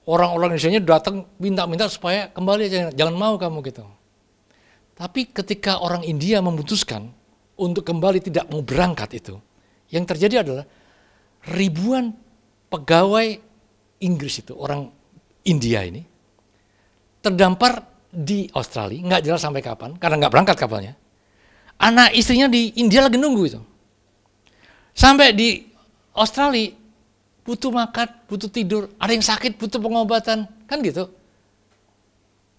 S1: Orang-orang Indonesia datang minta-minta supaya kembali aja, jangan mau kamu gitu. Tapi ketika orang India memutuskan untuk kembali tidak mau berangkat itu, yang terjadi adalah ribuan pegawai Inggris itu, orang India ini, terdampar di Australia, nggak jelas sampai kapan, karena nggak berangkat kapalnya. Anak istrinya di India lagi nunggu itu. Sampai di Australia, butuh makan, butuh tidur, ada yang sakit, butuh pengobatan, kan gitu.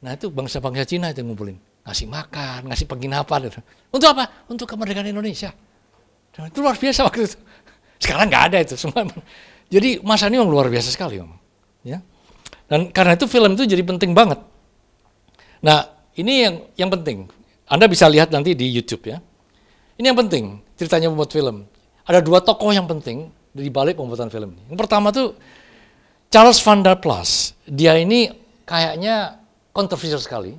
S1: Nah itu bangsa-bangsa Cina itu yang ngumpulin, ngasih makan, ngasih penginapan. Gitu. Untuk apa? Untuk kemerdekaan Indonesia. Dan itu luar biasa waktu itu. Sekarang nggak ada itu semua. Jadi masa ini memang luar biasa sekali. Ya. Dan karena itu film itu jadi penting banget. Nah ini yang penting. Anda bisa lihat nanti di YouTube ya. Ini yang penting ceritanya membuat film. Ada dua tokoh yang penting di balik pembuatan film ini. Yang pertama tuh Charles van der Plas. Dia ini kayaknya kontroversial sekali.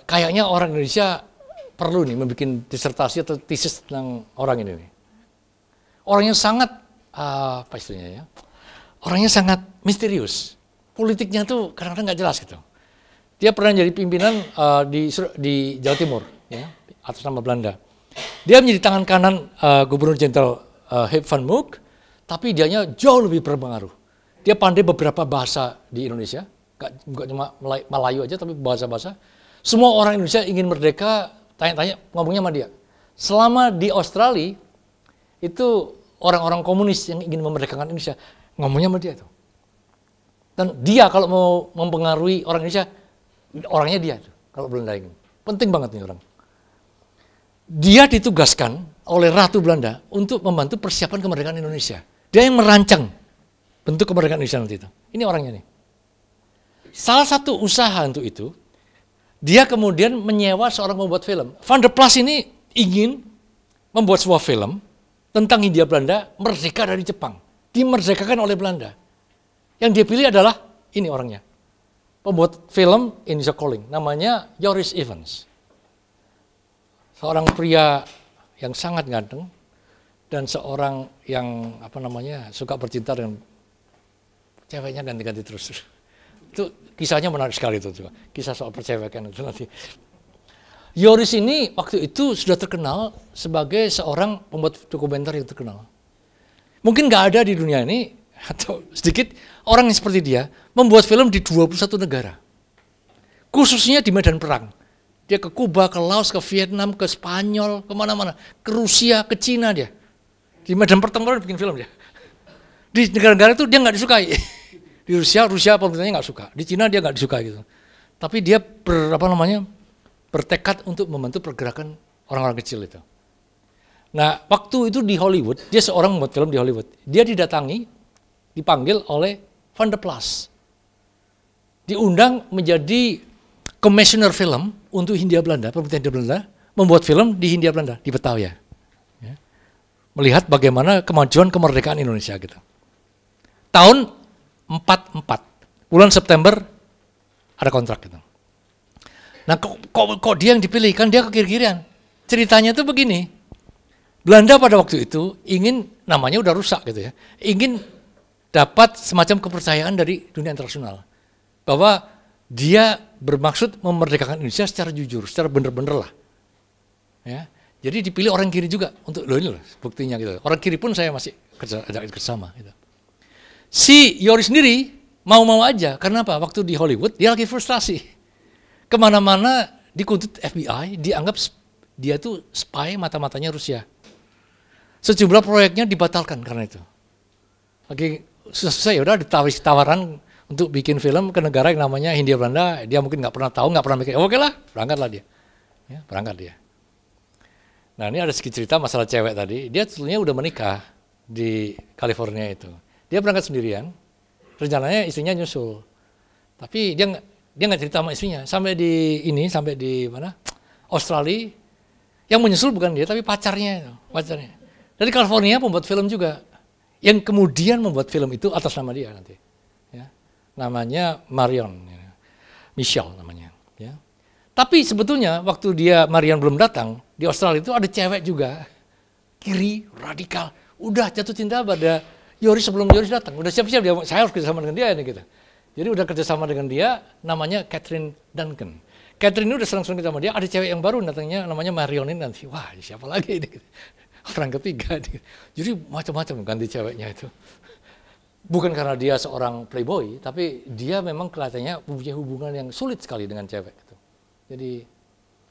S1: Kayaknya orang Indonesia perlu nih membuat disertasi atau tesis tentang orang ini. Orangnya sangat apa istilahnya ya? Orangnya sangat misterius. Politiknya tuh kadang-kadang nggak jelas gitu. Dia pernah jadi pimpinan di Jawa Timur, ya, atas nama Belanda. Dia menjadi tangan kanan Gubernur Jenderal Huib van Mook, tapi dianya jauh lebih berpengaruh. Dia pandai beberapa bahasa di Indonesia, nggak cuma Melayu aja, tapi bahasa-bahasa. Semua orang Indonesia ingin merdeka, tanya-tanya ngomongnya sama dia. Selama di Australia, itu orang-orang komunis yang ingin memerdekakan Indonesia, ngomongnya sama dia tuh. Dan dia kalau mau mempengaruhi orang Indonesia, orangnya dia tuh, kalau Belanda ingin. Penting banget nih orang. Dia ditugaskan oleh Ratu Belanda untuk membantu persiapan kemerdekaan Indonesia. Dia yang merancang bentuk kemerdekaan Indonesia nanti itu. Ini orangnya nih. Salah satu usaha untuk itu, dia kemudian menyewa seorang pembuat film. Van der Plas ini ingin membuat sebuah film tentang Hindia Belanda merdeka dari Jepang. Dimerdekakan oleh Belanda. Yang dia pilih adalah ini orangnya. Pembuat film Indonesia Calling, namanya Joris Ivens. Seorang pria yang sangat ganteng dan seorang yang suka bercinta dengan ceweknya ganti-ganti terus. Itu kisahnya menarik sekali itu juga. Kisah soal percewekan itu nanti. Joris ini waktu itu sudah terkenal sebagai seorang pembuat dokumenter yang terkenal. Mungkin nggak ada di dunia ini atau sedikit orang yang seperti dia membuat film di 21 negara. Khususnya di medan perang. Dia ke Kuba, ke Laos, ke Vietnam, ke Spanyol, kemana-mana. Ke Rusia, ke Cina dia. Di medan pertempuran bikin film dia. Di negara-negara itu dia nggak disukai. Di Rusia pemerintahnya nggak suka. Di Cina dia nggak disukai gitu. Tapi dia bertekad untuk membantu pergerakan orang-orang kecil itu. Nah, waktu itu di Hollywood, dia seorang membuat film di Hollywood. Dia dipanggil oleh Van der Plas. Diundang menjadi commissioner film untuk Hindia Belanda, pemerintah Hindia Belanda, membuat film di Hindia Belanda, di Batavia. Ya. Melihat bagaimana kemajuan kemerdekaan Indonesia gitu. Tahun 44, bulan September ada kontrak gitu. Nah kok dia yang dipilih, kan dia kekiri-kirian. Ceritanya tuh begini, Belanda pada waktu itu ingin, namanya udah rusak gitu ya, ingin dapat semacam kepercayaan dari dunia internasional. Bahwa dia bermaksud memerdekakan Indonesia secara jujur, secara bener-bener lah. Ya. Jadi dipilih orang kiri juga, untuk ini loh buktinya gitu. Orang kiri pun saya masih kerjasama gitu. Si Joris sendiri mau-mau aja, karena apa? Waktu di Hollywood dia lagi frustasi. Kemana-mana dikuntut FBI, dianggap dia tuh spy mata-matanya Rusia. Sejumlah proyeknya dibatalkan karena itu. Lagi susah ya udah ditawari tawaran untuk bikin film ke negara yang namanya Hindia Belanda, dia mungkin nggak pernah tahu, nggak pernah mikir, oke lah, berangkatlah dia. Ya, berangkat dia. Nah ini ada sedikit cerita masalah cewek tadi, dia sebetulnya udah menikah di California itu. Dia berangkat sendirian, rencananya istrinya nyusul. Tapi dia nggak cerita sama istrinya, sampai di mana? Australia, yang menyusul bukan dia, tapi pacarnya. Dari California pembuat film juga, yang kemudian membuat film itu atas nama dia nanti. Ya. Namanya Marion, ya. Michelle namanya. Ya. Tapi sebetulnya waktu Marion belum datang, di Australia itu ada cewek juga, kiri, radikal, udah jatuh cinta pada Joris sebelum Joris datang, udah siap-siap dia, saya harus kerjasama dengan dia ini gitu. Jadi udah kerjasama dengan dia, namanya Catherine Duncan. Catherine ini udah senang-senang sama dia, ada cewek yang baru datangnya, namanya Marion ini nanti, wah siapa lagi ini? Orang ketiga. Jadi macam-macam ganti ceweknya itu. Bukan karena dia seorang playboy, tapi dia memang kelihatannya punya hubungan yang sulit sekali dengan cewek. Gitu. Jadi,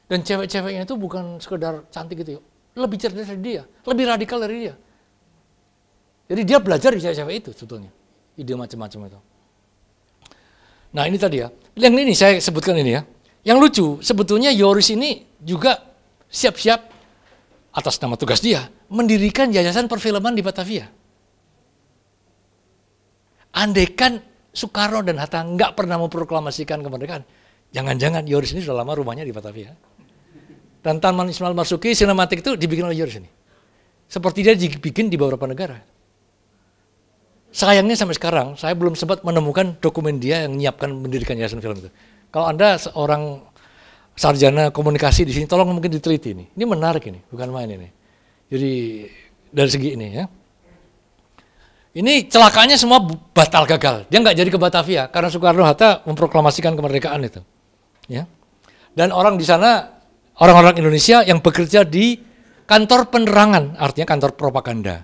S1: dan cewek-ceweknya itu bukan sekedar cantik gitu, lebih cerdas dari dia, lebih radikal dari dia. Jadi dia belajar dari cewek-cewek itu sebetulnya, ide macam-macam itu. Nah ini tadi ya, yang ini saya sebutkan ini ya. Yang lucu, sebetulnya Joris ini juga siap-siap atas nama tugas dia, mendirikan yayasan perfilman di Batavia. Andaikan Soekarno dan Hatta nggak pernah memproklamasikan kemerdekaan, jangan-jangan Joris ini sudah lama rumahnya di Batavia. Dan Taman Ismail Marzuki sinematik itu dibikin oleh Joris ini. seperti dia dibikin di beberapa negara. Sayangnya sampai sekarang saya belum sempat menemukan dokumen dia yang menyiapkan mendirikan Yayasan Film itu. Kalau Anda seorang sarjana komunikasi di sini, tolong mungkin diteliti ini. Ini menarik ini, bukan main ini. Jadi dari segi ini ya. Ini celakanya semua batal gagal. Dia nggak jadi ke Batavia karena Soekarno-Hatta memproklamasikan kemerdekaan itu. Ya. Dan orang di sana, orang-orang Indonesia yang bekerja di kantor penerangan, artinya kantor propaganda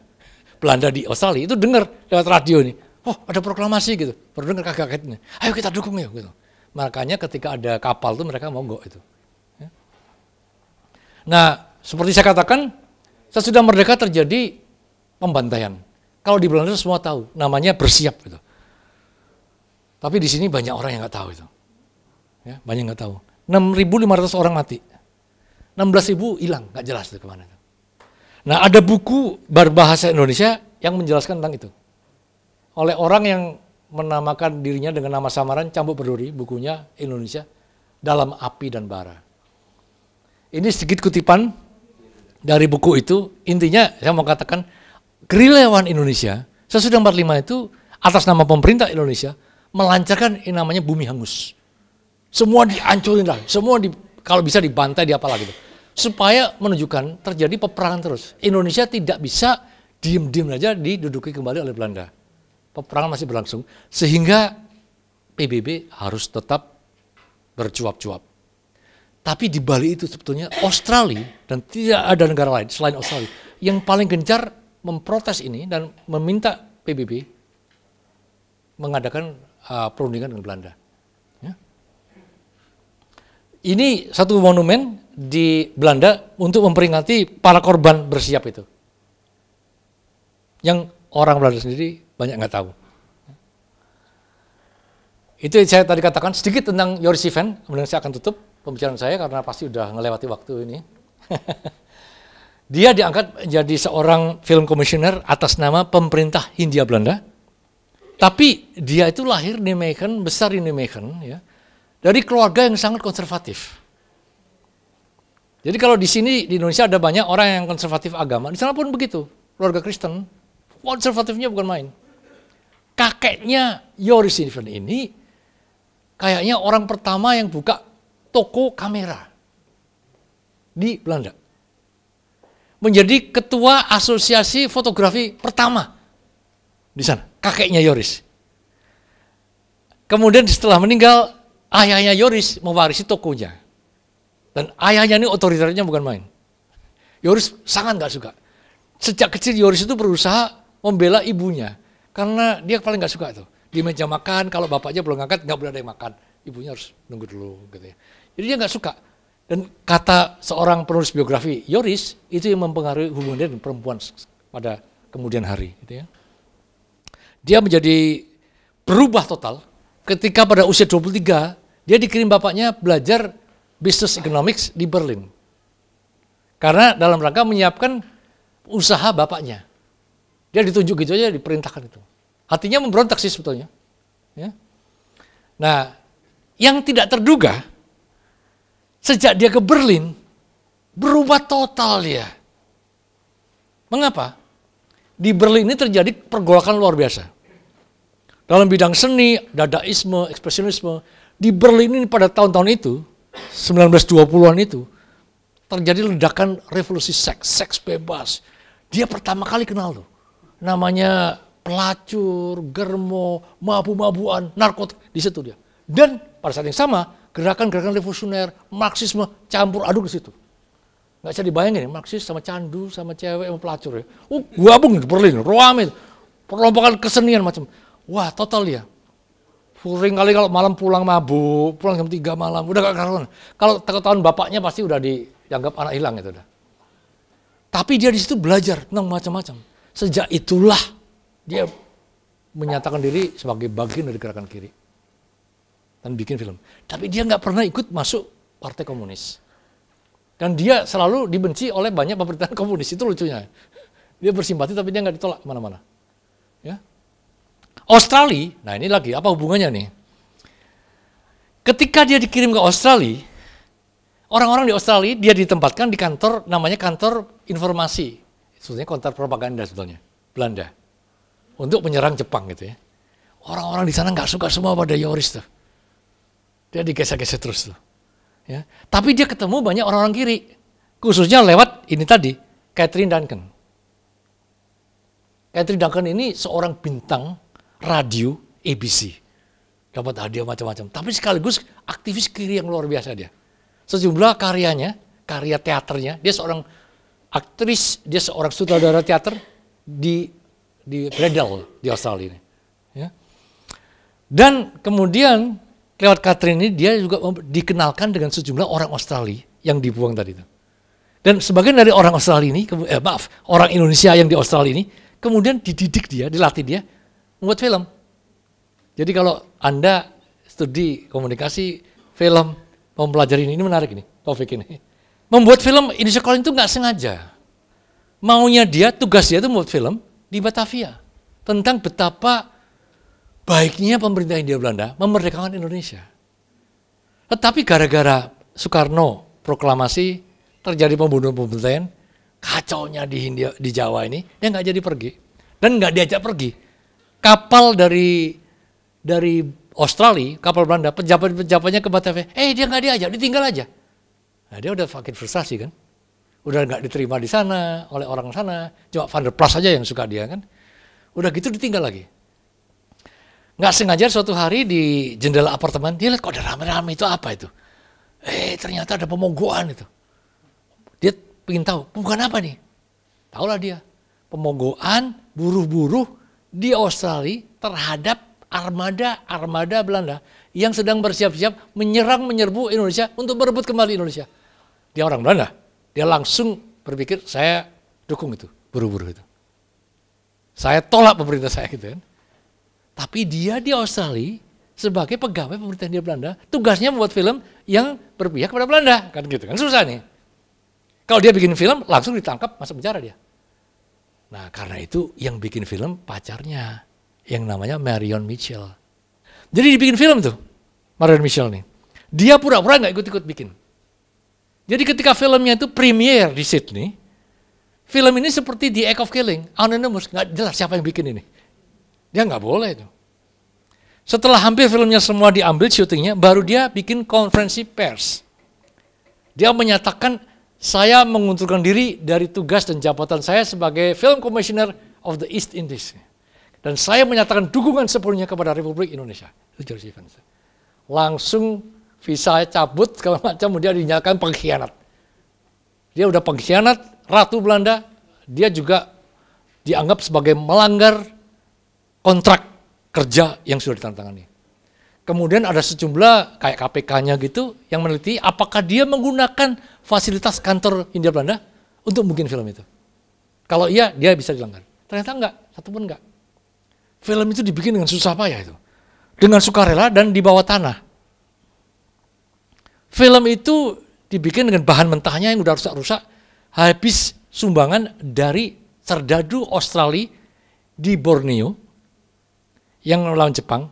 S1: Belanda di Australia, itu dengar lewat radio ini. Oh, ada proklamasi gitu. Baru dengar kaget-kagetnya. Ayo kita dukung ya gitu. Makanya ketika ada kapal tuh mereka mogok itu. Ya. Nah, seperti saya katakan, sesudah merdeka terjadi pembantaian. Kalau di Belanda semua tahu, namanya bersiap gitu. Tapi di sini banyak orang yang nggak tahu itu. Ya, banyak yang nggak tahu. 6.500 orang mati. 16.000 hilang, nggak jelas itu kemana. Nah, ada buku berbahasa Indonesia yang menjelaskan tentang itu. Oleh orang yang menamakan dirinya dengan nama samaran Cambuk Berduri, bukunya Indonesia Dalam Api dan Bara. Ini sedikit kutipan dari buku itu. Intinya saya mau katakan, gerilyawan Indonesia sesudah 45 itu atas nama pemerintah Indonesia melancarkan yang namanya bumi hangus. Semua dihancurin lah, semua kalau bisa dibantai, di apalah gitu. Supaya menunjukkan terjadi peperangan terus. Indonesia tidak bisa diem-diem aja diduduki kembali oleh Belanda. Peperangan masih berlangsung, sehingga PBB harus tetap bercuap-cuap. Tapi di balik itu sebetulnya Australia, dan tidak ada negara lain selain Australia, yang paling gencar memprotes ini dan meminta PBB mengadakan perundingan dengan Belanda. Ya. Ini satu monumen di Belanda untuk memperingati para korban bersiap itu. Yang orang Belanda sendiri banyak nggak tahu. Itu yang saya tadi katakan sedikit tentang Joris Sivan, kemudian saya akan tutup pembicaraan saya karena pasti udah melewati waktu ini. Dia diangkat menjadi seorang film komisioner atas nama pemerintah Hindia Belanda. Tapi dia itu lahir di Nijmegen, besar di Nijmegen, ya, dari keluarga yang sangat konservatif. Jadi kalau di sini di Indonesia ada banyak orang yang konservatif agama, di sana pun begitu. Keluarga Kristen, konservatifnya bukan main. Kakeknya Joris Sivan ini kayaknya orang pertama yang buka toko kamera di Belanda. Menjadi ketua asosiasi fotografi pertama di sana, kakeknya Joris. Kemudian setelah meninggal, ayahnya Joris mewarisi tokonya. Dan ayahnya ini otoriternya bukan main. Joris sangat nggak suka. Sejak kecil Joris itu berusaha membela ibunya. Karena dia paling nggak suka tuh. Di meja makan, kalau bapaknya belum ngangkat, nggak boleh ada yang makan. Ibunya harus nunggu dulu. Gitu ya. Jadi dia nggak suka. Dan kata seorang penulis biografi, Joris itu yang mempengaruhi hubungan dia dengan perempuan pada kemudian hari. Gitu ya. Dia menjadi berubah total ketika pada usia 23, dia dikirim bapaknya belajar Business Economics di Berlin. Karena dalam rangka menyiapkan usaha bapaknya. Dia ditunjuk gitu aja, diperintahkan itu. Hatinya memberontak sih sebetulnya. Ya. Nah, yang tidak terduga, sejak dia ke Berlin, berubah total dia. Mengapa? Di Berlin ini terjadi pergolakan luar biasa. Dalam bidang seni, dadaisme, ekspresionisme, di Berlin ini pada tahun-tahun itu, 1920-an itu, terjadi ledakan revolusi seks bebas. Dia pertama kali kenal tuh, namanya pelacur, germo, mabu-mabuan, narkotik, di situ dia. Dan pada saat yang sama, gerakan-gerakan revolusioner, Marxisme campur aduk di situ. Nggak bisa dibayangin ya, Marxis sama candu, sama cewek, sama pelacur ya. Gabung di Berlin, rame, perlombakan kesenian macam. Wah, total dia. Sering kali kalau malam pulang mabuk, pulang jam 3 malam, udah gak karuan. Kalau tahun bapaknya pasti udah dianggap anak hilang itu udah. Tapi dia di situ belajar tentang macam-macam. Sejak itulah dia menyatakan diri sebagai bagian dari gerakan kiri dan bikin film. Tapi dia nggak pernah ikut masuk Partai Komunis. Dan dia selalu dibenci oleh banyak pemerintahan komunis, itu lucunya. Dia bersimpati tapi dia nggak ditolak kemana-mana. Ya. Australia, nah ini lagi apa hubungannya nih? Ketika dia dikirim ke Australia, orang-orang di Australia dia ditempatkan di kantor namanya kantor informasi sebetulnya kontra propaganda sebetulnya, Belanda. Untuk menyerang Jepang gitu ya. Orang-orang di sana nggak suka semua pada Joris tuh. Dia digesek-gesek terus tuh. Ya. Tapi dia ketemu banyak orang-orang kiri. Khususnya lewat ini tadi, Catherine Duncan. Catherine Duncan ini seorang bintang radio ABC. Dapat hadiah macam-macam. Tapi sekaligus aktivis kiri yang luar biasa dia. Sejumlah karyanya, karya teaternya, dia seorang aktris, dia seorang sutradara teater di Bredel di Australia ini. Ya. Dan kemudian lewat Catherine ini dia juga dikenalkan dengan sejumlah orang Australia yang dibuang tadi itu. Dan sebagian dari orang Australia ini, orang Indonesia yang di Australia ini, kemudian dididik dia, dilatih dia membuat film. Jadi kalau Anda studi komunikasi, film, mempelajari ini menarik ini, topik ini. Membuat film Indonesia Calling itu nggak sengaja. Maunya dia, tugas dia itu membuat film di Batavia tentang betapa baiknya pemerintah Hindia Belanda memerdekakan Indonesia. Tetapi gara-gara Soekarno proklamasi terjadi pembunuhan, kacaunya di Jawa ini, dia nggak jadi pergi dan nggak diajak pergi. Kapal dari Australia, kapal Belanda, pejabat-pejabatnya ke Batavia, dia nggak diajak, ditinggal aja. Nah, dia udah makin frustasi kan. Udah nggak diterima di sana oleh orang sana, cuma Van der Plas aja yang suka dia kan. Udah gitu ditinggal lagi. Nggak sengaja suatu hari di jendela apartemen, dia lihat kok ada rame-rame, itu apa itu? Ternyata ada pemonggoan itu. Dia pengen tahu, pemonggoan apa nih? Tahulah dia, pemonggoan buruh-buruh di Australia terhadap armada Belanda yang sedang bersiap-siap menyerbu Indonesia untuk berebut kembali Indonesia. Dia orang Belanda. Dia langsung berpikir, saya dukung itu, buruh-buruh itu. Saya tolak pemerintah saya gitu kan. Tapi dia di Australia sebagai pegawai pemerintah Hindia Belanda, tugasnya membuat film yang berpihak kepada Belanda. Kan gitu kan, susah nih. Kalau dia bikin film, langsung ditangkap, masuk penjara dia. Nah karena itu yang bikin film pacarnya, yang namanya Marion Mitchell. Jadi dibikin film tuh, Marion Mitchell nih. Dia pura-pura nggak ikut-ikut bikin. Jadi ketika filmnya itu premier di Sydney, film ini seperti The Act of Killing, anonymous, nggak jelas siapa yang bikin ini. Dia nggak boleh itu. Setelah hampir filmnya semua diambil syutingnya, baru dia bikin konferensi pers. Dia menyatakan, saya mengundurkan diri dari tugas dan jabatan saya sebagai Film Commissioner of the East Indies. Dan saya menyatakan dukungan sepenuhnya kepada Republik Indonesia. Itu George Evans. Langsung visa cabut, segala macam, dia dinyatakan pengkhianat. Dia udah pengkhianat, Ratu Belanda, dia juga dianggap sebagai melanggar kontrak kerja yang sudah ditandatangani. Kemudian ada sejumlah kayak KPK-nya gitu yang meneliti apakah dia menggunakan fasilitas kantor Hindia Belanda untuk bikin film itu. Kalau iya, dia bisa dilanggar. Ternyata enggak, satupun enggak. Film itu dibikin dengan susah payah itu. Dengan sukarela dan di bawah tanah. Film itu dibikin dengan bahan mentahnya yang udah rusak-rusak, habis sumbangan dari serdadu Australia di Borneo yang melawan Jepang.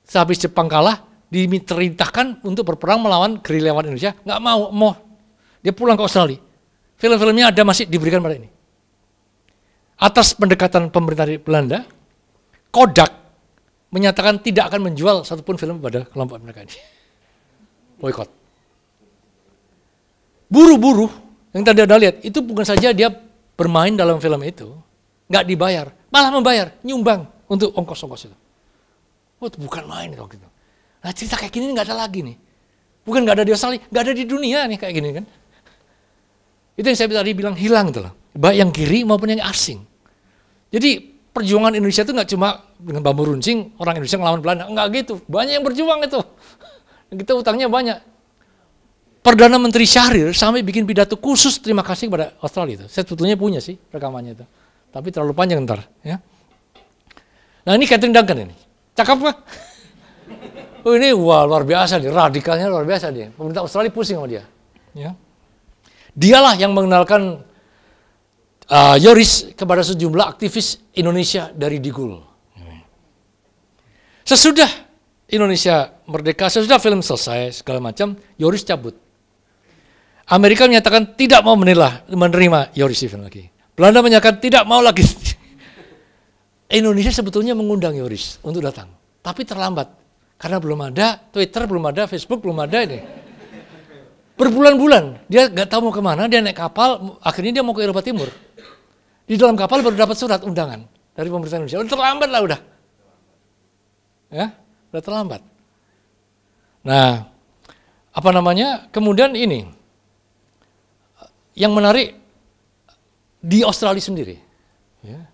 S1: Sehabis Jepang kalah, diperintahkan untuk berperang melawan gerilyawan Indonesia, nggak mau. Dia pulang ke Australia. Film-filmnya ada masih diberikan pada ini. Atas pendekatan pemerintah Belanda, Kodak menyatakan tidak akan menjual satupun film pada kelompok mereka ini. Boykot. Buruh-buruh yang tadi Anda lihat, itu bukan saja dia bermain dalam film itu, nggak dibayar, malah membayar, nyumbang untuk ongkos-ongkos itu. Oh, itu bukan main itu. Nah cerita kayak gini nggak ada lagi nih. Bukan nggak ada di Australia, nggak ada di dunia nih kayak gini kan. Itu yang saya tadi bilang hilang itu loh. Baik yang kiri maupun yang asing. Jadi perjuangan Indonesia itu nggak cuma dengan bambu runcing, orang Indonesia ngelawan Belanda. Enggak gitu, banyak yang berjuang itu. Kita utangnya banyak. Perdana Menteri Syahrir sampai bikin pidato khusus terima kasih kepada Australia itu. Saya sebetulnya punya sih rekamannya itu. Tapi terlalu panjang ntar. Ya. Nah ini Catherine Duncan ini. Cakep nggak? Oh ini wah luar biasa nih, radikalnya luar biasa dia. Pemerintah Australia pusing sama dia. Ya. Dialah yang mengenalkan Joris kepada sejumlah aktivis Indonesia dari Digul. Sesudah Indonesia merdeka, sesudah film selesai segala macam, Joris cabut. Amerika menyatakan tidak mau menerima Joris Stephen lagi. Belanda menyatakan tidak mau lagi. Indonesia sebetulnya mengundang Yoris untuk datang, tapi terlambat karena belum ada Twitter, belum ada Facebook, belum ada ini. Berbulan-bulan dia nggak tahu mau kemana, dia naik kapal, akhirnya dia mau ke Eropa Timur. Di dalam kapal baru dapat surat undangan dari pemerintah Indonesia. Udah terlambat lah udah, ya, udah terlambat. Nah, apa namanya? Kemudian ini yang menarik di Australia sendiri. Ya.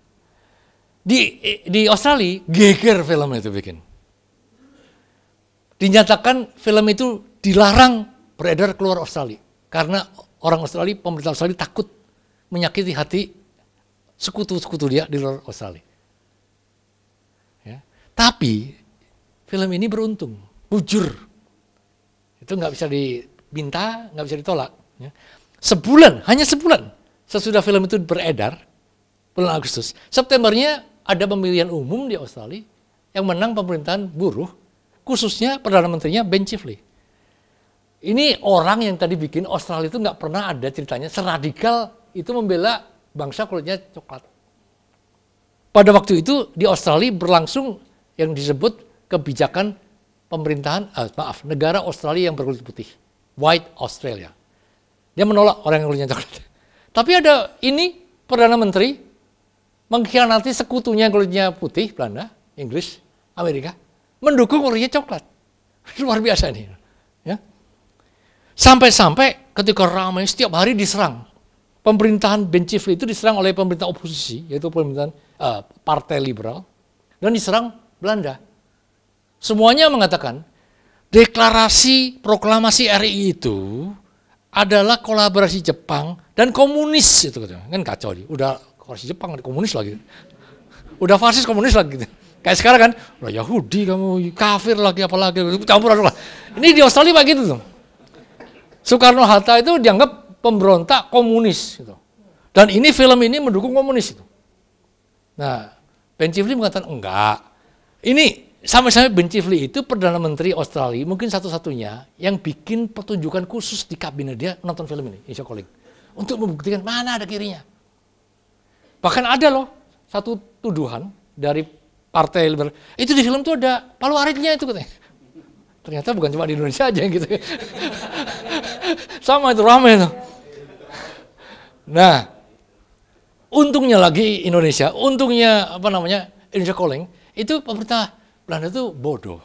S1: Di Australia geger film itu bikin. Dinyatakan film itu dilarang beredar keluar Australia karena orang Australia, pemerintah Australia takut menyakiti hati sekutu-sekutu dia di luar Australia. Ya. Tapi film ini beruntung, bujur. Itu nggak bisa diminta, nggak bisa ditolak. Ya. Sebulan, hanya sebulan sesudah film itu beredar, bulan Agustus, Septembernya ada pemilihan umum di Australia yang menang pemerintahan buruh, khususnya Perdana Menterinya Ben Chifley. Ini orang yang tadi bikin Australia itu nggak pernah ada ceritanya seradikal itu membela bangsa kulitnya coklat. Pada waktu itu di Australia berlangsung yang disebut kebijakan pemerintahan, negara Australia yang berkulit putih, White Australia. Dia menolak orang yang kulitnya coklat. Tapi ada ini Perdana Menteri mengkhianati sekutunya yang kulitnya putih, Belanda, Inggris, Amerika, mendukung kulitnya coklat. Luar biasa ini. Ya. Sampai-sampai ketika ramai setiap hari diserang. Pemerintahan Ben Chifley itu diserang oleh pemerintah oposisi, yaitu pemerintahan Partai Liberal, dan diserang Belanda. Semuanya mengatakan deklarasi proklamasi RI itu adalah kolaborasi Jepang dan komunis itu kan kacau nih. Udah kolaborasi Jepang komunis lagi. Udah fasis komunis lagi gitu. Kayak sekarang kan, udah Yahudi kamu kafir lagi apalagi campur aduk lah. Ini di Australia begitu tuh. Soekarno Hatta itu dianggap pemberontak komunis gitu. Dan ini film ini mendukung komunis itu. Nah, Ben Chifley mengatakan enggak. Ini sama-sama Ben Chifley itu Perdana Menteri Australia, mungkin satu-satunya yang bikin pertunjukan khusus di kabinet dia nonton film ini, Asia Calling. Untuk membuktikan mana ada kirinya. Bahkan ada loh, satu tuduhan dari Partai Liberal, itu di film itu ada palu aritnya itu katanya. Ternyata bukan cuma di Indonesia aja gitu. Sama itu, ramai itu. Nah, untungnya lagi Indonesia, untungnya Indonesia Calling, itu pemerintah Belanda itu bodoh.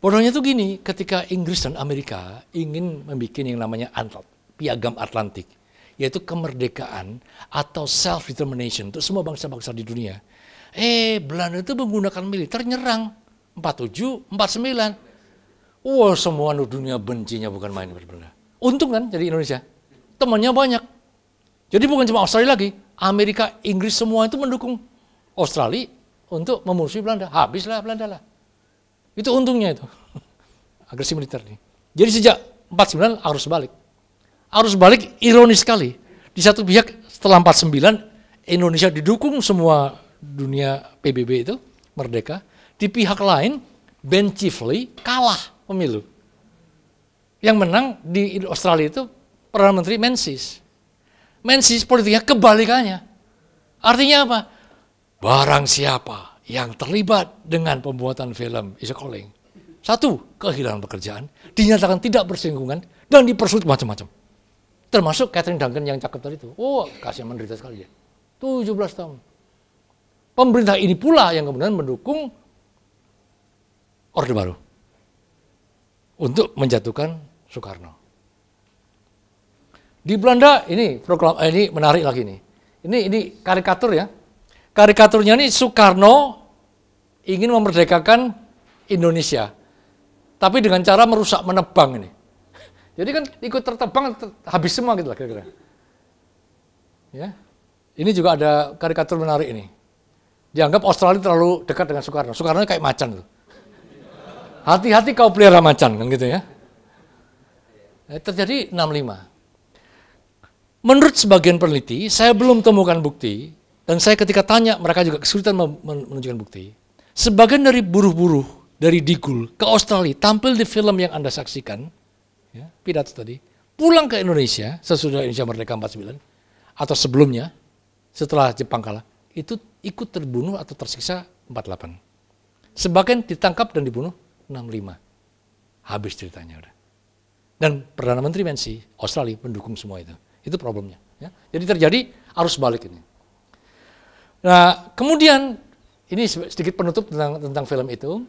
S1: Bodohnya tuh gini, ketika Inggris dan Amerika ingin membuat yang namanya Piagam Atlantik, yaitu kemerdekaan atau self-determination untuk semua bangsa-bangsa di dunia. Belanda itu menggunakan militer nyerang 47, 49. Wah, semua dunia bencinya bukan main pada Belanda. Untung kan jadi Indonesia. Temannya banyak. Jadi bukan cuma Australia lagi, Amerika, Inggris semua itu mendukung Australia untuk memusuhi Belanda. Habislah Belanda lah. Itu untungnya itu. Agresi militer nih. Jadi sejak 49 arus balik. Arus balik ironis sekali. Di satu pihak setelah 49 Indonesia didukung semua dunia PBB itu merdeka. Di pihak lain Ben Chifley kalah pemilu. Yang menang di Australia itu Perdana Menteri Menzies. Menzies politiknya kebalikannya. Artinya apa? Barang siapa yang terlibat dengan pembuatan film Asia Calling, satu, kehilangan pekerjaan, dinyatakan tidak bersinggungan, dan dipersulit macam-macam. Termasuk Catherine Duncan yang cakep tadi itu. Oh, kasihan menderita sekali dia. 17 tahun. Pemerintah ini pula yang kemudian mendukung Orde Baru untuk menjatuhkan Soekarno. Di Belanda ini menarik lagi nih. Ini karikatur ya. Karikaturnya ini Soekarno ingin memerdekakan Indonesia, tapi dengan cara merusak, menebang ini. Jadi kan ikut tertebang, habis semua gitu lah kira-kira. Ya, ini juga ada karikatur menarik ini. Dianggap Australia terlalu dekat dengan Soekarno. Soekarno kayak macan tuh. Hati-hati kau pelihara macan kan gitu ya. Terjadi 65. Menurut sebagian peneliti, saya belum temukan bukti, dan saya ketika tanya mereka juga kesulitan menunjukkan bukti. Sebagian dari buruh-buruh dari Digul ke Australia tampil di film yang Anda saksikan, ya, pidato tadi, pulang ke Indonesia sesudah Indonesia Merdeka 49 atau sebelumnya, setelah Jepang kalah, itu ikut terbunuh atau tersiksa 48. Sebagian ditangkap dan dibunuh 65. Habis ceritanya udah. Dan Perdana Menteri Mensi Australia mendukung semua itu. Itu problemnya. Ya. Jadi terjadi arus balik ini. Nah, kemudian ini sedikit penutup tentang film itu.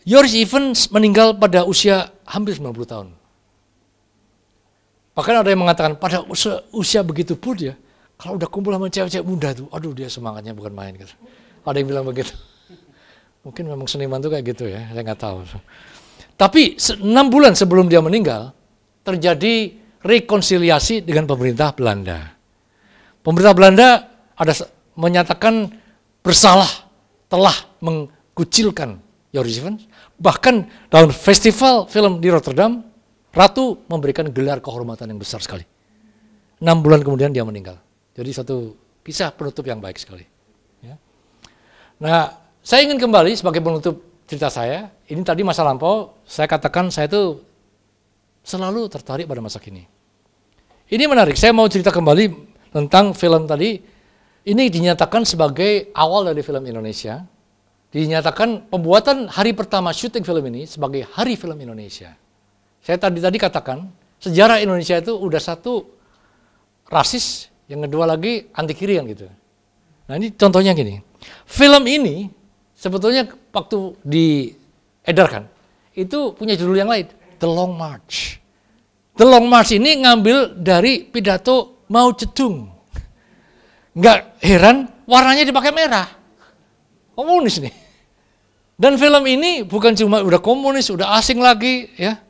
S1: Joris Ivens meninggal pada usia hampir 90 tahun. Bahkan ada yang mengatakan pada usia begitu pun ya, kalau udah kumpul sama cewek-cewek muda tuh, aduh dia semangatnya bukan main gitu. Ada yang bilang begitu. Mungkin memang seniman tuh kayak gitu ya, saya nggak tahu. Tapi 6 bulan sebelum dia meninggal, terjadi rekonsiliasi dengan pemerintah Belanda. Pemerintah Belanda menyatakan bersalah telah mengkucilkan Joris Ivens. Bahkan dalam festival film di Rotterdam, Ratu memberikan gelar kehormatan yang besar sekali. 6 bulan kemudian dia meninggal. Jadi satu kisah penutup yang baik sekali. Ya. Nah, saya ingin kembali sebagai penutup cerita saya. Ini tadi masa lampau, saya katakan saya itu selalu tertarik pada masa kini. Ini menarik, saya mau cerita kembali tentang film tadi. Ini dinyatakan sebagai awal dari film Indonesia. Dinyatakan pembuatan hari pertama syuting film ini sebagai Hari Film Indonesia. Saya tadi katakan, sejarah Indonesia itu udah satu rasis, yang kedua lagi anti kiri kan gitu. Nah ini contohnya gini, film ini sebetulnya waktu diedarkan, itu punya judul yang lain, The Long March. The Long March ini ngambil dari pidato Mao Zedong. Nggak heran, warnanya dipakai merah. Komunis nih. Dan film ini bukan cuma udah komunis, udah asing lagi ya.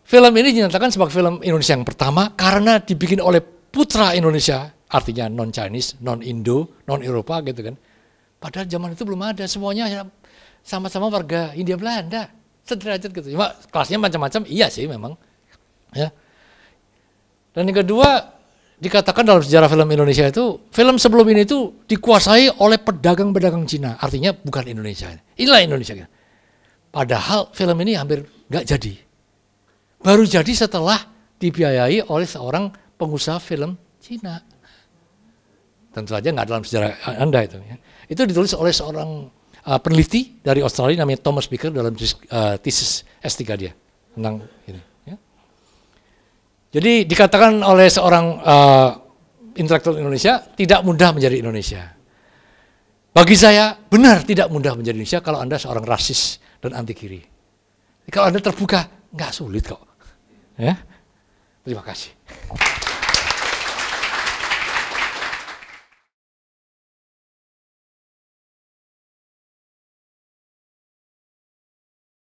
S1: Film ini dinyatakan sebagai film Indonesia yang pertama karena dibikin oleh putra Indonesia, artinya non-Chinese, non-Indo, non-Eropa gitu kan. Padahal zaman itu belum ada, semuanya sama-sama warga Hindia Belanda, sederajat gitu. Cuma kelasnya macam-macam, iya sih memang. Ya. Dan yang kedua, dikatakan dalam sejarah film Indonesia itu, film sebelum ini itu dikuasai oleh pedagang-pedagang Cina, artinya bukan Indonesia. Inilah Indonesia. Padahal film ini hampir nggak jadi. Baru jadi setelah dibiayai oleh seorang pengusaha film Cina. Tentu saja nggak dalam sejarah Anda itu. Ya. Itu ditulis oleh seorang peneliti dari Australia namanya Thomas Baker dalam tesis S3 dia tentang ini. Ya. Jadi dikatakan oleh seorang intelektual Indonesia tidak mudah menjadi Indonesia. Bagi saya benar tidak mudah menjadi Indonesia kalau Anda seorang rasis dan anti kiri. Kalau Anda terbuka nggak sulit kok. Ya. Terima kasih.